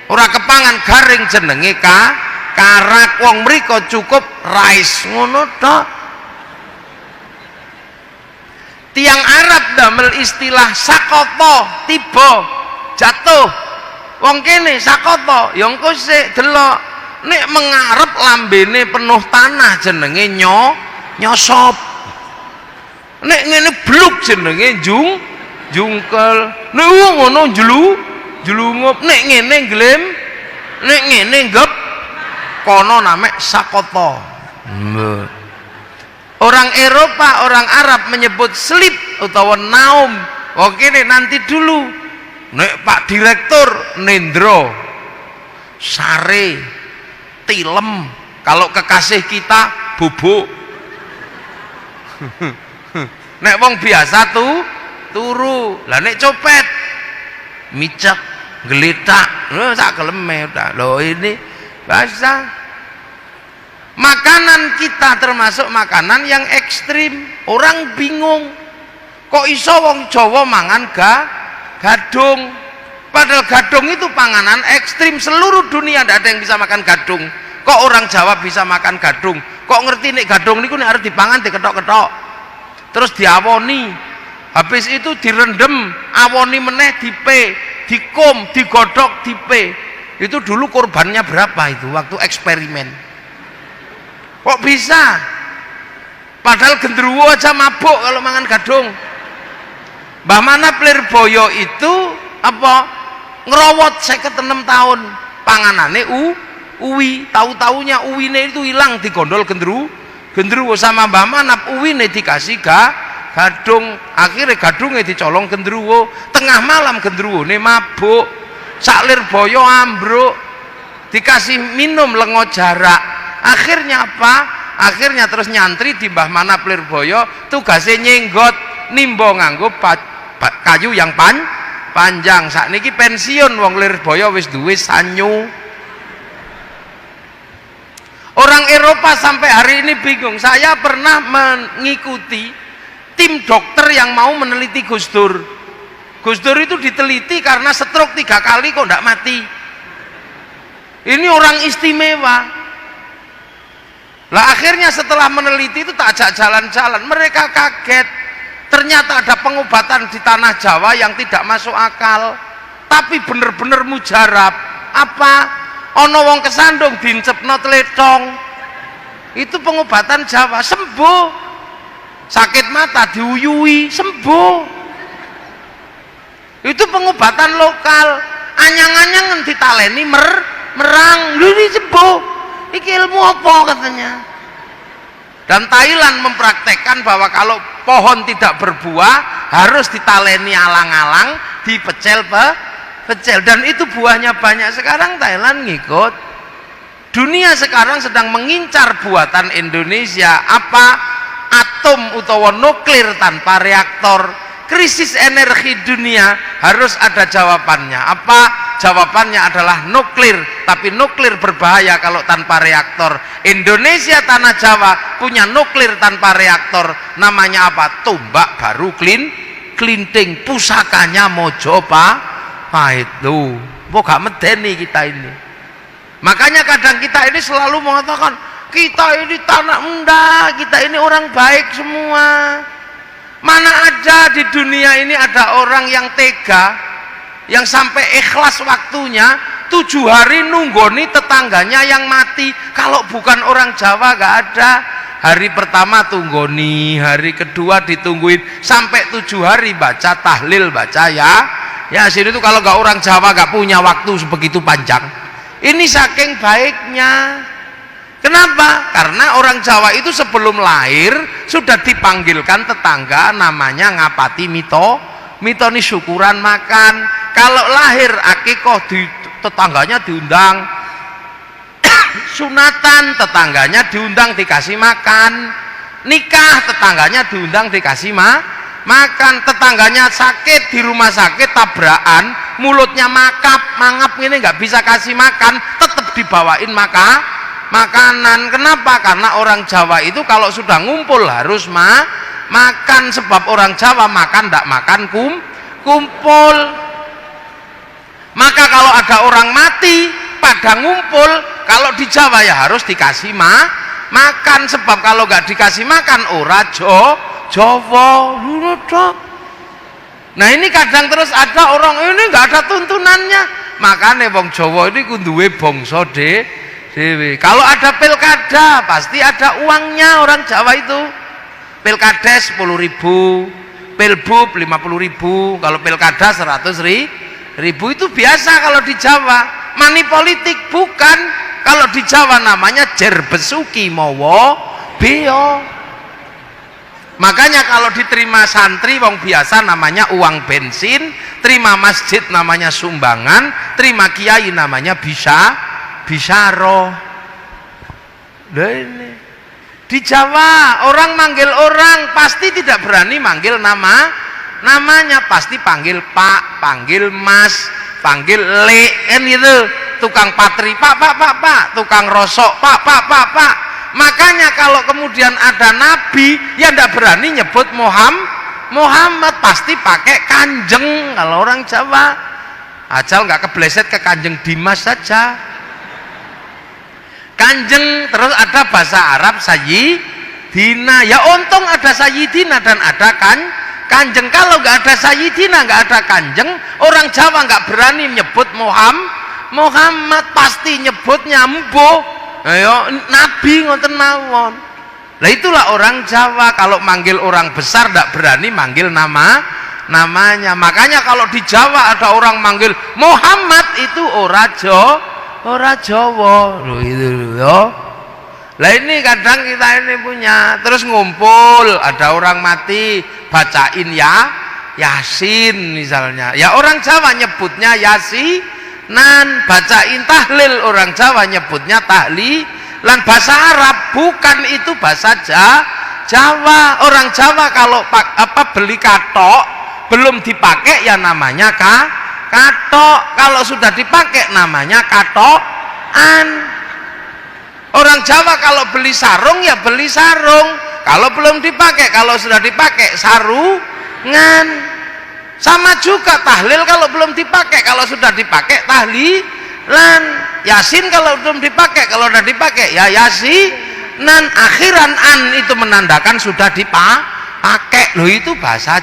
[SPEAKER 1] ora kepangan garing jenenge karak. Wong mriko cukup rice ngono tok. Tiang Arab damel istilah sakoto, tiba jatuh. Wong kene sakoto ya engko sik delok, nek mengarep lambene penuh tanah jenenge nyosop, nek ngene bluk jenenge jungkel, nek ngono jlungup, nek ngene glem, nek ngene gep kono namek sakoto. Orang Eropa, orang Arab menyebut sleep utawa naum. Oke nih, nanti dulu nek Pak Direktur nendro sare tilem, kalau kekasih kita bubuk. Nek wong biasa turu, lah nek copet micak geletak sak keleme udah. Loh, ini bahasa. Makanan kita termasuk makanan yang ekstrim. Orang bingung, kok iso wong Jawa mangan gadung, padahal gadung itu panganan ekstrim. Seluruh dunia tidak ada yang bisa makan gadung. Kok orang Jawa bisa makan gadung? Kok ngerti nih gadung niku nek harus dipangan diketok-ketok, terus diawoni, habis itu direndam, awoni meneh dikum, digodok, dipe. Itu dulu korbannya berapa itu waktu eksperimen? Kok bisa? Padahal genderuwo aja mabuk kalau mangan gadung. Mbah Manap Lirboyo itu apa? Ngerowot 56 tahun. Panganane uwi, tahu-taunya uwine itu hilang digondol genderuwo sama Mbah Manap, uwine dikasih gadung. Akhirnya gadungnya dicolong genderuwo. Tengah malam genderuwone mabuk. Sak Lirboyo ambruk. Dikasih minum lengo jarak. Akhirnya apa? Akhirnya terus nyantri di Mbah Manap Lirboyo, tugasnya nyenggot nimbo nganggo kayu yang panjang. Sakniki pensiun wong Lirboyo wis duwe sanyu. Orang Eropa sampai hari ini bingung. Saya pernah mengikuti tim dokter yang mau meneliti Gus Dur. Gus Dur itu diteliti karena stroke 3 kali kok tidak mati. Ini orang istimewa. Lah akhirnya setelah meneliti itu tak ajak jalan-jalan, mereka kaget. Ternyata ada pengobatan di tanah Jawa yang tidak masuk akal, tapi bener-bener mujarab. Apa? Ono wong kesandung dincepno tletong. Itu pengobatan Jawa, sembuh. Sakit mata diuyui, sembuh. Itu pengobatan lokal. Anyang-anyang ditaleni merang, lu ini sembuh. Iki ilmu apa katanya? Dan Thailand mempraktekkan bahwa kalau pohon tidak berbuah harus ditaleni alang-alang, dipecel pecel, dan itu buahnya banyak. Sekarang Thailand ngikut. Dunia sekarang sedang mengincar buatan Indonesia, apa? Atom utawa nuklir tanpa reaktor. Krisis energi dunia harus ada jawabannya. Apa? Jawabannya adalah nuklir, tapi nuklir berbahaya kalau tanpa reaktor. Indonesia tanah Jawa punya nuklir tanpa reaktor, namanya apa? Tombak baru klinting, pusakanya Mojo Pahit. Loh, kok gak medeni kita ini. Makanya kadang kita ini selalu mengatakan kita ini tanah muda, kita ini orang baik semua. Mana ada di dunia ini ada orang yang tega, yang sampai ikhlas waktunya 7 hari nunggoni tetangganya yang mati. Kalau bukan orang Jawa gak ada. Hari pertama tunggoni, hari kedua ditungguin, sampai 7 hari baca tahlil, baca ya sini itu. Kalau gak orang Jawa gak punya waktu sebegitu panjang. Ini saking baiknya. Kenapa? Karena orang Jawa itu sebelum lahir sudah dipanggilkan tetangga, namanya ngapati mito ini syukuran makan. Kalau lahir akikoh tetangganya diundang, sunatan tetangganya diundang dikasih makan, nikah tetangganya diundang dikasih makan, tetangganya sakit di rumah sakit tabrakan, mulutnya mangap ini nggak bisa kasih makan, tetap dibawain makanan. Kenapa? Karena orang Jawa itu kalau sudah ngumpul harus makan, sebab orang Jawa makan tidak makan kumpul. Maka kalau ada orang mati pada ngumpul, kalau di Jawa ya harus dikasih makan, sebab kalau nggak dikasih makan ora Jawa. Nah ini kadang terus ada orang ini nggak ada tuntunannya, makanya wong Jawa ini kunduwe bangsa dewe. Kalau ada pilkada pasti ada uangnya orang Jawa itu. Pilkada 10.000, pilbub 50.000, kalau pilkada 100.000 itu biasa kalau di Jawa. Mani politik bukan. Kalau di Jawa namanya jer besuki mowo beo. Makanya kalau diterima santri wong biasa namanya uang bensin, terima masjid namanya sumbangan, terima kiai namanya bisyaro. Nah ini di Jawa orang manggil orang pasti tidak berani manggil namanya, pasti panggil Pak, panggil Mas, panggil Le, kan gitu. Tukang patri Pak, tukang rosok Pak. Makanya kalau kemudian ada nabi yang tidak berani nyebut Muhammad, pasti pakai kanjeng. Kalau orang Jawa ajal nggak kebleset ke kanjeng Dimas saja. Kanjeng, terus ada bahasa Arab sayyidina. Ya untung ada sayyidina dan ada kanjeng. Kalau nggak ada sayyidina, nggak ada kanjeng, orang Jawa nggak berani menyebut Muhammad, pasti nyebutnya mbo. Ayo nabi ngoten mawon. Lah itulah orang Jawa, kalau manggil orang besar nggak berani manggil namanya. Makanya kalau di Jawa ada orang manggil Muhammad itu ora Jawa loh itu loh. Lah ini kadang kita ini punya, terus ngumpul ada orang mati bacain Yasin misalnya. Ya orang Jawa nyebutnya Yasinan, bacain tahlil orang Jawa nyebutnya tahlilan. Bahasa Arab bukan itu bahasa Jawa. Orang Jawa kalau beli katok belum dipakai ya namanya katok, kalau sudah dipakai namanya katokan. Orang Jawa kalau beli sarung ya beli sarung, kalau belum dipakai, kalau sudah dipakai sarungan. Sama juga tahlil kalau belum dipakai, kalau sudah dipakai tahlilan. Yasin kalau belum dipakai, kalau sudah dipakai ya yasinan. Akhiran an itu menandakan sudah dipakai. Loh, itu bahasa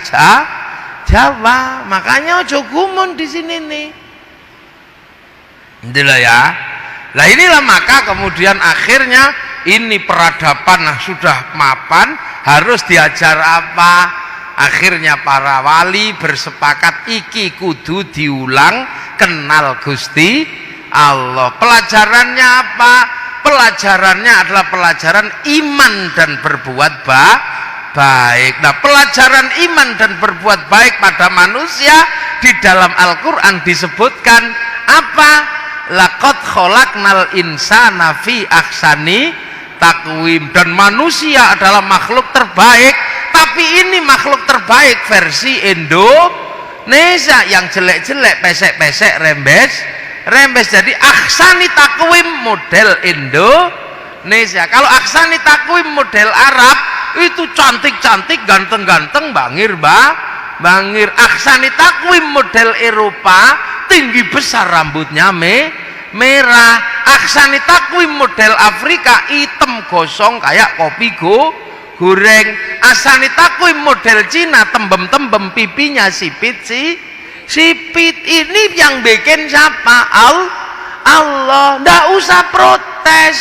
[SPEAKER 1] Jawa. Makanya ojo gumun di sini nih. Inilah ya. Nah inilah maka kemudian akhirnya ini peradaban sudah mapan, harus diajar apa? Akhirnya para wali bersepakat iki kudu diulang, kenal Gusti Allah. Pelajarannya apa? Pelajarannya adalah pelajaran iman dan berbuat baik. Nah, pelajaran iman dan berbuat baik pada manusia di dalam Al-Quran disebutkan apa? Laqad khalaqnal insana fi ahsani taqwim. Dan manusia adalah makhluk terbaik, tapi ini makhluk terbaik versi Indonesia. Yang jelek-jelek, pesek-pesek, rembes. Jadi ahsani taqwim model Indonesia. Kalau ahsani taqwim model Arab itu cantik-cantik, ganteng-ganteng, bangir. Ahsani taqwim model Eropa tinggi besar, rambutnya merah. Ahsani taqwim model Afrika hitam gosong kayak kopi goreng. Ahsani taqwim model Cina tembem-tembem, pipinya sipit. Ini yang bikin siapa? Allah. Nggak usah protes.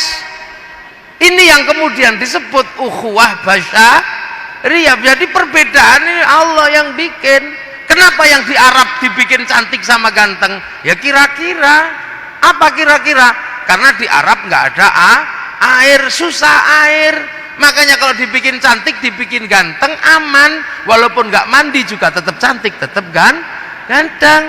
[SPEAKER 1] Ini yang kemudian disebut ukhuwah basyariyah. Jadi perbedaan ini Allah yang bikin. Kenapa yang di Arab dibikin cantik sama ganteng? Ya kira-kira. Apa kira-kira? Karena di Arab nggak ada air, susah air. Makanya kalau dibikin cantik, dibikin ganteng, aman. Walaupun nggak mandi juga tetap cantik, tetap ganteng.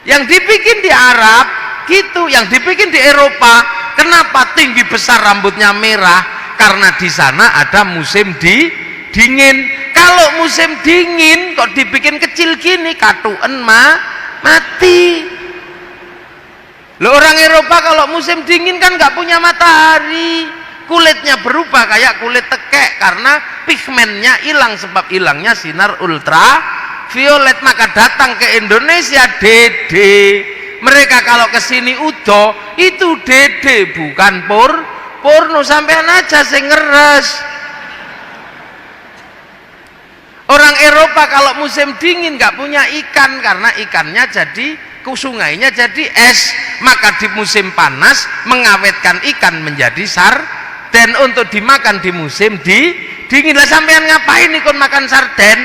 [SPEAKER 1] Yang dibikin di Arab gitu, yang dibikin di Eropa, kenapa tinggi besar, rambutnya merah? Karena di sana ada musim dingin. Kalau musim dingin kok dibikin kecil gini, katuen mati. Loh, orang Eropa kalau musim dingin kan nggak punya matahari, kulitnya berubah kayak kulit tekek karena pigmennya hilang, sebab hilangnya sinar ultraviolet. Maka datang ke Indonesia dede, mereka kalau kesini udo itu dede, bukan porno. Sampean aja sing ngeres. Orang Eropa kalau musim dingin nggak punya ikan karena ikannya jadi sungainya jadi es. Maka di musim panas mengawetkan ikan menjadi sarden untuk dimakan di musim dingin. Lah sampean ngapain ikut makan sarden?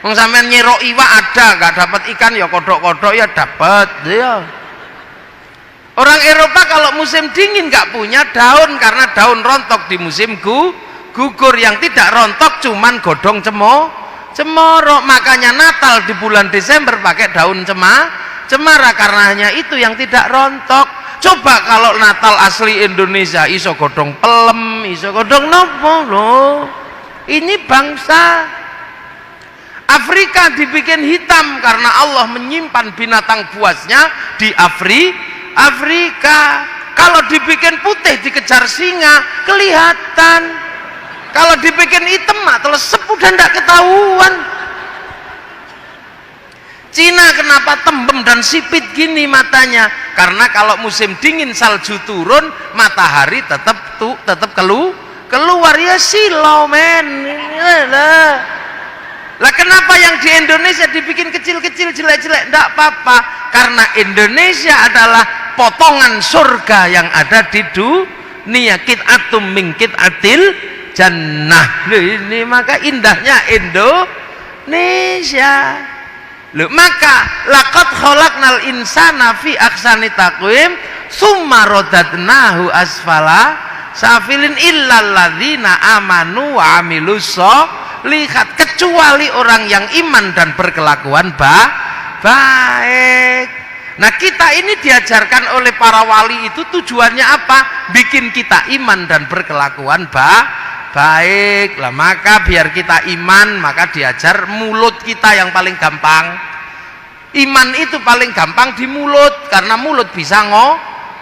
[SPEAKER 1] Wong sampean nyerok iwak ada, nggak dapat ikan ya kodok-kodok ya dapat ya. Orang Eropa kalau musim dingin nggak punya daun karena daun rontok di musim gugur. Yang tidak rontok cuman godong cemoro. Makanya Natal di bulan Desember pakai daun cemara karena hanya itu yang tidak rontok. Coba kalau Natal asli Indonesia iso godong pelem, iso godong nopo loh. Ini bangsa Afrika dibikin hitam karena Allah menyimpan binatang buasnya di Afrika. Kalau dibikin putih dikejar singa kelihatan. Kalau dibikin hitam telesep udah ndak ketahuan. Cina kenapa tembem dan sipit gini matanya? Karena kalau musim dingin salju turun, matahari tetap keluar ya silau men. Lah kenapa yang di Indonesia dibikin kecil-kecil, jelek-jelek? Ndak apa-apa, karena Indonesia adalah potongan surga yang ada di dunia. Qit'atum min qit'atil jannah. Loh, ini maka indahnya Indonesia. Loh, maka laqad khalaqnal insana fi ahsani taqwim summa radadnahu asfala safilin illal ladzina amanu wa amilus sholihat. Kecuali orang yang iman dan berkelakuan baik. Nah, kita ini diajarkan oleh para wali itu tujuannya apa? Bikin kita iman dan berkelakuan baik lah. Maka biar kita iman, maka diajar mulut kita yang paling gampang. Iman itu paling gampang di mulut, karena mulut bisa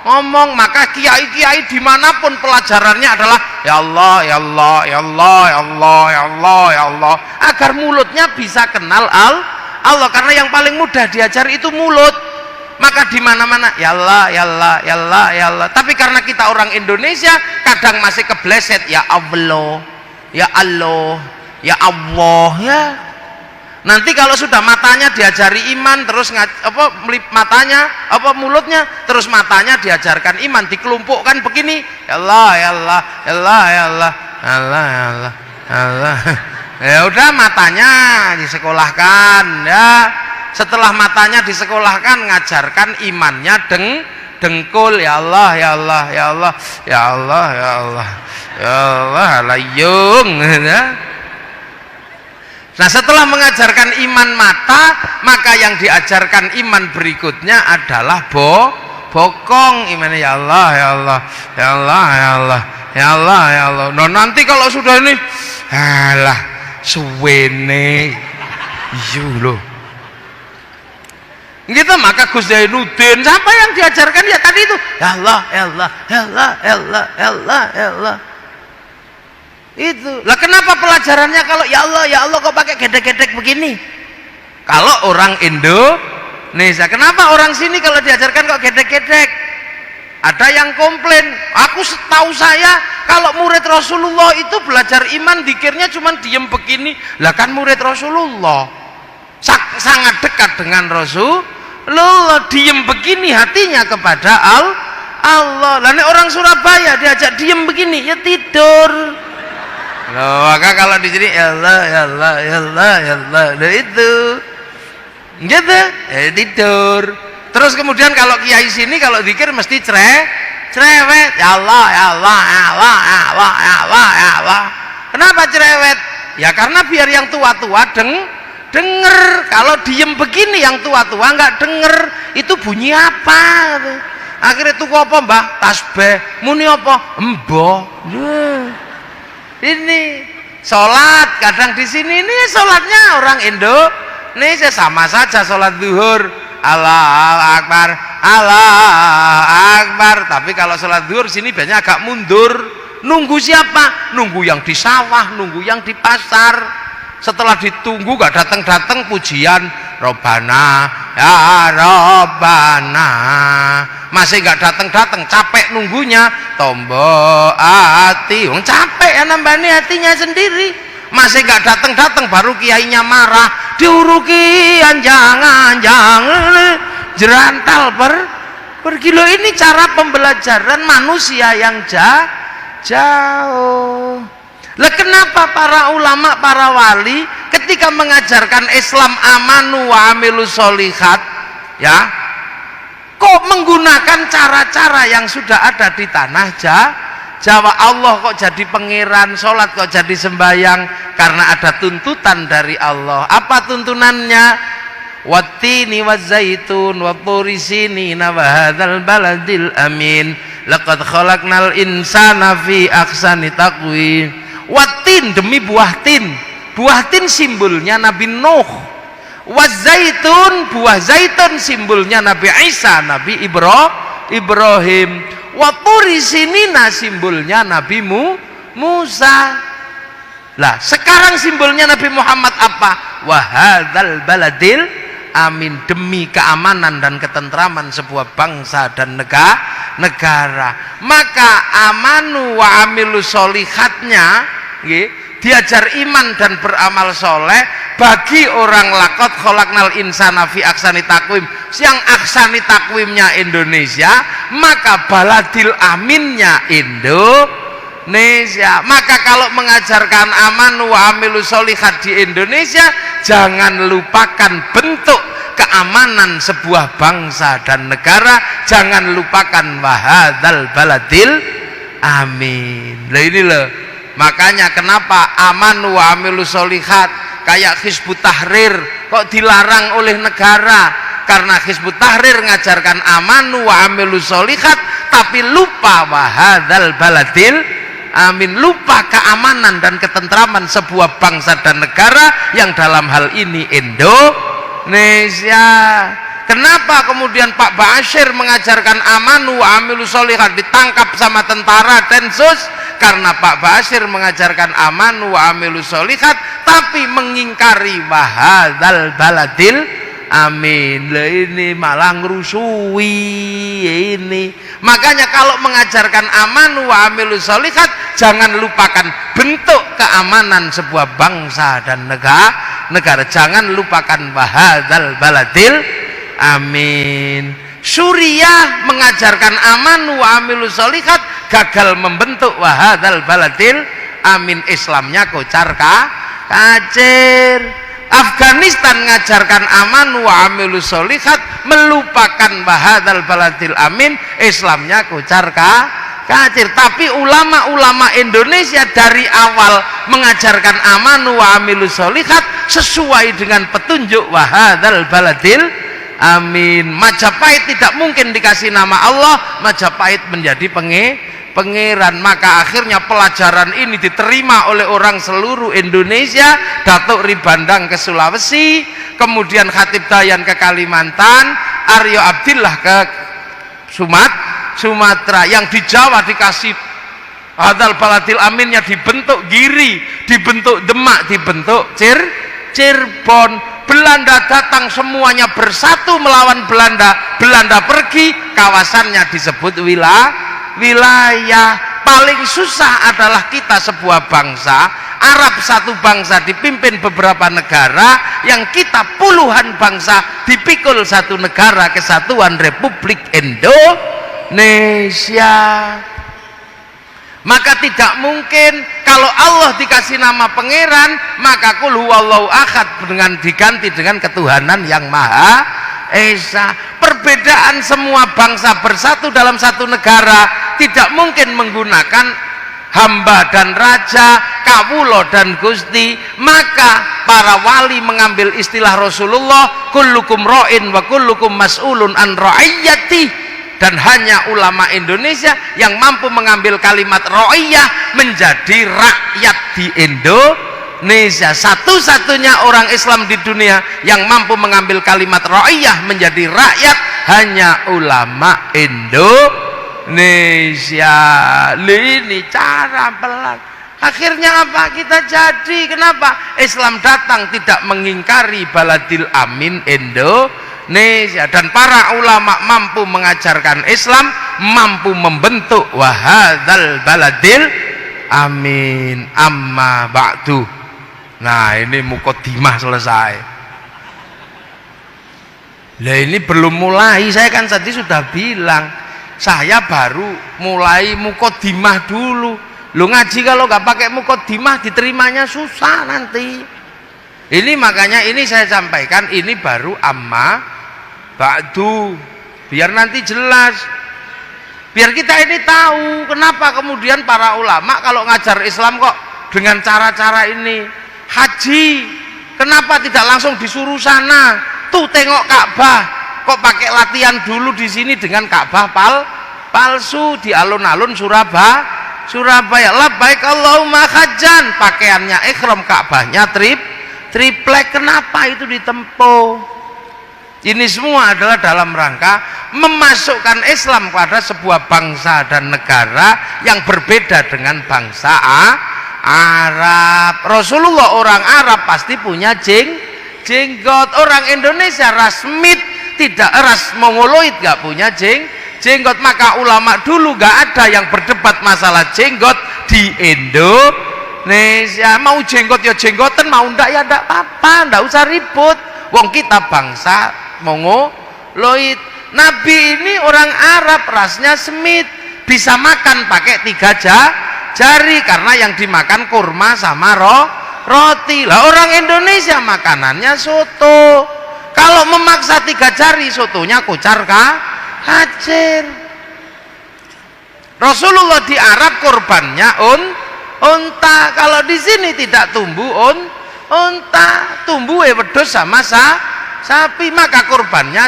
[SPEAKER 1] ngomong. Maka kiai-kiai dimanapun pelajarannya adalah ya Allah, ya Allah, ya Allah, ya Allah, ya Allah, ya Allah, agar mulutnya bisa kenal Allah, karena yang paling mudah diajar itu mulut. Maka di mana-mana ya Allah, ya Allah, ya Allah, ya Allah. Tapi karena kita orang Indonesia kadang masih kebleset ya Allah, ya Allah, ya Allah, ya. Nanti kalau sudah matanya diajari iman, terus matanya mulutnya, terus matanya diajarkan iman, dikelompokkan begini ya Allah, ya Allah, ya Allah, ya Allah, ya Allah, ya Allah, ya Allah. Ya udah, matanya disekolahkan ya. Setelah matanya disekolahkan, ngajarkan imannya dengkul ya Allah, ya Allah, ya Allah, ya Allah, ya Allah, ya Allah, layung ya. Nah, setelah mengajarkan iman mata, maka yang diajarkan iman berikutnya adalah bokong. Imannya ya Allah, ya Allah, ya Allah, ya Allah, ya Allah, ya Allah. Nah, nanti kalau sudah ini alah suwene iya loh gitu. Maka Gus Zainuddin siapa yang diajarkan ya tadi itu ya Allah, ya Allah, ya Allah, ya Allah, ya Allah, ya Allah. Itu lah kenapa pelajarannya kalau ya Allah, ya Allah kok pakai gedek-gedek begini? Kalau orang Indonesia, kenapa orang sini kalau diajarkan kok gedek-gedek? Ada yang komplain, aku setahu saya kalau murid Rasulullah itu belajar iman dikirnya cuma diem begini. Lah kan murid Rasulullah sangat dekat dengan Rasulullah, diem begini hatinya kepada Allah. Lah orang Surabaya diajak diem begini ya tidur. Loh, maka kalau di sini ya Allah, ya Allah, ya Allah, ya Allah, nah itu gitu tidur. Terus kemudian kalau kiai sini kalau zikir mesti cerewet ya Allah, ya Allah, ya Allah, ya Allah, ya Allah, ya Allah. Kenapa cerewet? Ya karena biar yang tua-tua denger. Kalau diem begini yang tua-tua nggak denger itu bunyi apa. Akhirnya tuku apa mbah? Tasbih. Muni apa? Mbah. Ini sholat kadang di sini ini sholatnya orang Indonesia sama saja sholat zuhur Allahu Akbar, Allahu Akbar. Tapi kalau sholat zuhur sini biasanya agak mundur. Nunggu siapa? Nunggu yang di sawah, nunggu yang di pasar. Setelah ditunggu gak datang-datang pujian Robbana ya Robbana, masih gak datang-datang, capek nunggunya. Tombo hati capek ya, nambani hatinya sendiri. Masih gak datang-datang baru kiainya marah, diuruki anjang-anjang jerantal per kilo. Ini cara pembelajaran manusia yang jauh. Lah kenapa para ulama, para wali ketika mengajarkan Islam amanu wa amilus sholihat ya kok menggunakan cara-cara yang sudah ada di tanah Jawa? Allah kok jadi pangeran, sholat kok jadi sembayang? Karena ada tuntutan dari Allah. Apa tuntunannya? Wattini wazzaitun wa turi sinina wa hadzal baladil amin laqad khalaqnal insana fi ahsani taqwim. Watin demi buah tin. Buah tin simbolnya Nabi Nuh. Wazaitun buah zaitun simbolnya Nabi Isa, Nabi Ibrahim. Waturi sinina simbolnya Nabi Musa. Lah sekarang simbolnya Nabi Muhammad apa? Wahadzal baladil amin, demi keamanan dan ketentraman sebuah bangsa dan negara. Maka amanu wa amilu sholihatnya diajar iman dan beramal soleh bagi orang lakot kholaknal insana fi aksani takwim, yang aksani takwimnya Indonesia, maka baladil aminnya Indonesia. Maka kalau mengajarkan amanu wa amilu sholihat di Indonesia, jangan lupakan bentuk keamanan sebuah bangsa dan negara, jangan lupakan wahadzal baladil amin. Lah ini loh, makanya kenapa amanu wa amilus sholihat kayak Hizbut Tahrir kok dilarang oleh negara? Karena Hizbut Tahrir ngajarkan amanu wa amilus sholihat tapi lupa wahadzal baladil amin, lupa keamanan dan ketentraman sebuah bangsa dan negara yang dalam hal ini Indonesia. Kenapa kemudian Pak Bashir mengajarkan amanu wa amilu sholihat ditangkap sama tentara Densus? Karena Pak Bashir mengajarkan amanu wa amilu sholihat tapi mengingkari wahadzal baladil amin. Lah ini malah ngerusui ini. Makanya kalau mengajarkan amanu wa amilu sholihat jangan lupakan bentuk keamanan sebuah bangsa dan negara. Jangan lupakan wahadzal baladil amin. Suriah mengajarkan aman wa amilu sholihat gagal membentuk wahadzal baladil amin. Islamnya kocar kacir. Afghanistan mengajarkan aman wa amilu sholihat melupakan wahadzal baladil amin. Islamnya kocar kacir. Tapi ulama-ulama Indonesia dari awal mengajarkan aman wa amilu sholihat sesuai dengan petunjuk wahadzal baladil amin. Majapahit tidak mungkin dikasih nama Allah, Majapahit menjadi pangeran. Maka akhirnya pelajaran ini diterima oleh orang seluruh Indonesia. Datuk Ribandang ke Sulawesi, kemudian Khatib Dayan ke Kalimantan, Aryo Abdillah ke Sumatera. Yang di Jawa dikasih wahadzal baladil aminnya dibentuk Giri, dibentuk Demak, dibentuk Cirebon. Belanda datang semuanya bersatu melawan Belanda. Belanda pergi, kawasannya disebut wilayah. Paling susah adalah kita sebuah bangsa, Arab satu bangsa dipimpin beberapa negara, yang kita puluhan bangsa dipikul satu negara, Kesatuan Republik Indonesia. Maka tidak mungkin kalau Allah dikasih nama pangeran, maka qul huwallahu ahad dengan diganti dengan ketuhanan yang Maha Esa. Perbedaan semua bangsa bersatu dalam satu negara tidak mungkin menggunakan hamba dan raja, kawulo dan gusti. Maka para wali mengambil istilah Rasulullah, kullukum ra'in wa kullukum mas'ulun an ra'iyyati. Dan hanya ulama Indonesia yang mampu mengambil kalimat ro'iyah menjadi rakyat di Indonesia. Satu-satunya orang Islam di dunia yang mampu mengambil kalimat ro'iyah menjadi rakyat hanya ulama Indonesia. Ini cara pelan. Akhirnya apa? Kita jadi. Kenapa? Islam datang tidak mengingkari baladil amin Indonesia. Dan para ulama mampu mengajarkan Islam, mampu membentuk wahadzal baladil amin. Amma ba'du. Nah, ini muqaddimah selesai. Lah ini belum mulai. Saya kan tadi sudah bilang, saya baru mulai muqaddimah dulu. Lu ngaji kalau nggak pakai muqaddimah diterimanya susah nanti. Ini makanya ini saya sampaikan, ini baru amma ba'du, biar nanti jelas, biar kita ini tahu kenapa kemudian para ulama kalau ngajar Islam kok dengan cara-cara ini. Haji kenapa tidak langsung disuruh sana, tuh tengok Ka'bah, kok pakai latihan dulu di sini dengan Ka'bah palsu di alun-alun Surabaya. Labbaik Allahumma hajjan, pakaiannya ihram, Ka'bahnya triplek. Kenapa itu ditempuh? Ini semua adalah dalam rangka memasukkan Islam pada sebuah bangsa dan negara yang berbeda dengan bangsa Arab. Rasulullah orang Arab pasti punya jenggot. Orang Indonesia ras Smith, tidak ras Mongoloid, gak punya jenggot. Maka ulama dulu gak ada yang berdebat masalah jenggot di Indonesia. Mau jenggot ya jenggotan, mau ndak ya ndak apa-apa, ndak usah ribut. Wong kita bangsa Mongoloid. Nabi ini orang Arab, rasnya Smith, bisa makan pakai 3 jari karena yang dimakan kurma sama roti. Lah orang Indonesia makanannya soto. Kalau memaksa 3 jari, sotonya kocar kacir. Rasulullah di Arab kurbannya unta. Kalau di sini tidak tumbuh unta, tumbuh wedhus sama sapi, maka kurbannya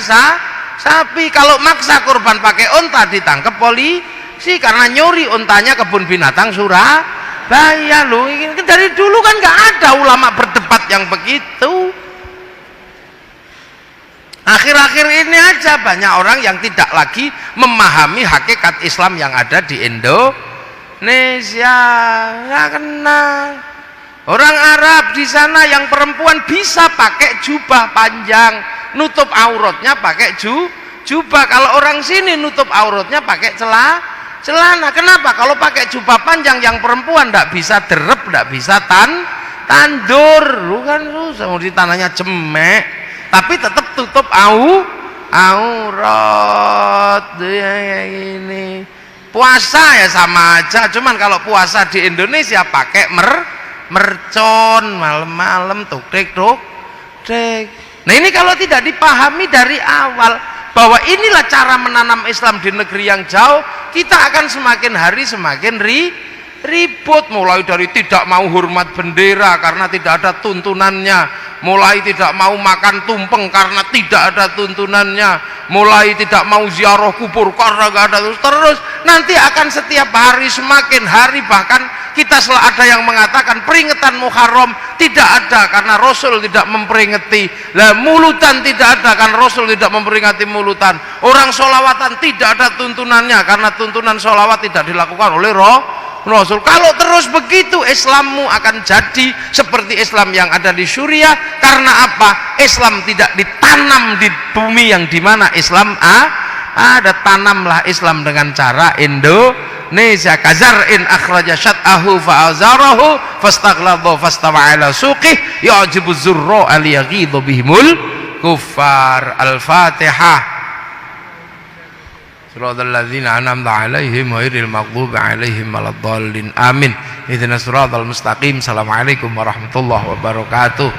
[SPEAKER 1] sapi. Kalau maksa kurban pakai unta ditangkap polisi karena nyuri untanya kebun binatang Surabaya. Loh, dari dulu kan nggak ada ulama berdebat yang begitu. Akhir-akhir ini aja banyak orang yang tidak lagi memahami hakikat Islam yang ada di Indonesia. Nggak kenal. Orang Arab di sana yang perempuan bisa pakai jubah panjang, nutup auratnya pakai jubah. Kalau orang sini nutup auratnya pakai celana. Kenapa? Kalau pakai jubah panjang yang perempuan tidak bisa derep, tidak bisa tandur. Lu kan susah, mau ditanahnya cemek, tapi tetap tutup aurat. Ya ini. Puasa ya sama aja, cuman kalau puasa di Indonesia pakai mercon malam-malam tukdek. Nah ini kalau tidak dipahami dari awal bahwa inilah cara menanam Islam di negeri yang jauh, kita akan semakin hari semakin ribut, mulai dari tidak mau hormat bendera karena tidak ada tuntunannya, mulai tidak mau makan tumpeng karena tidak ada tuntunannya, mulai tidak mau ziarah kubur karena tidak ada, terus nanti akan setiap hari semakin hari, bahkan kita selalu ada yang mengatakan peringatan Muharram tidak ada karena Rasul tidak memperingati. Lah mulutan tidak ada karena Rasul tidak memperingati mulutan. Orang sholawatan tidak ada tuntunannya karena tuntunan sholawat tidak dilakukan oleh Rasul. Kalau terus begitu Islammu akan jadi seperti Islam yang ada di Suriah. Karena apa? Islam tidak ditanam di bumi yang dimana Islam ada. Tanamlah Islam dengan cara Indonesia. Kazar'in akhraja syat'ahu fa'azarahu fastaghladha fastawa ala suqih ya'jibu zurra aliyaghidhu bihimul kuffar. Al-Fatihah. Siratal ladzina an'amta 'alaihim ghairil maghdubi 'alaihim waladdallin. Amin. Ihdinas siratal mustaqim. Assalamualaikum warahmatullahi wabarakatuh.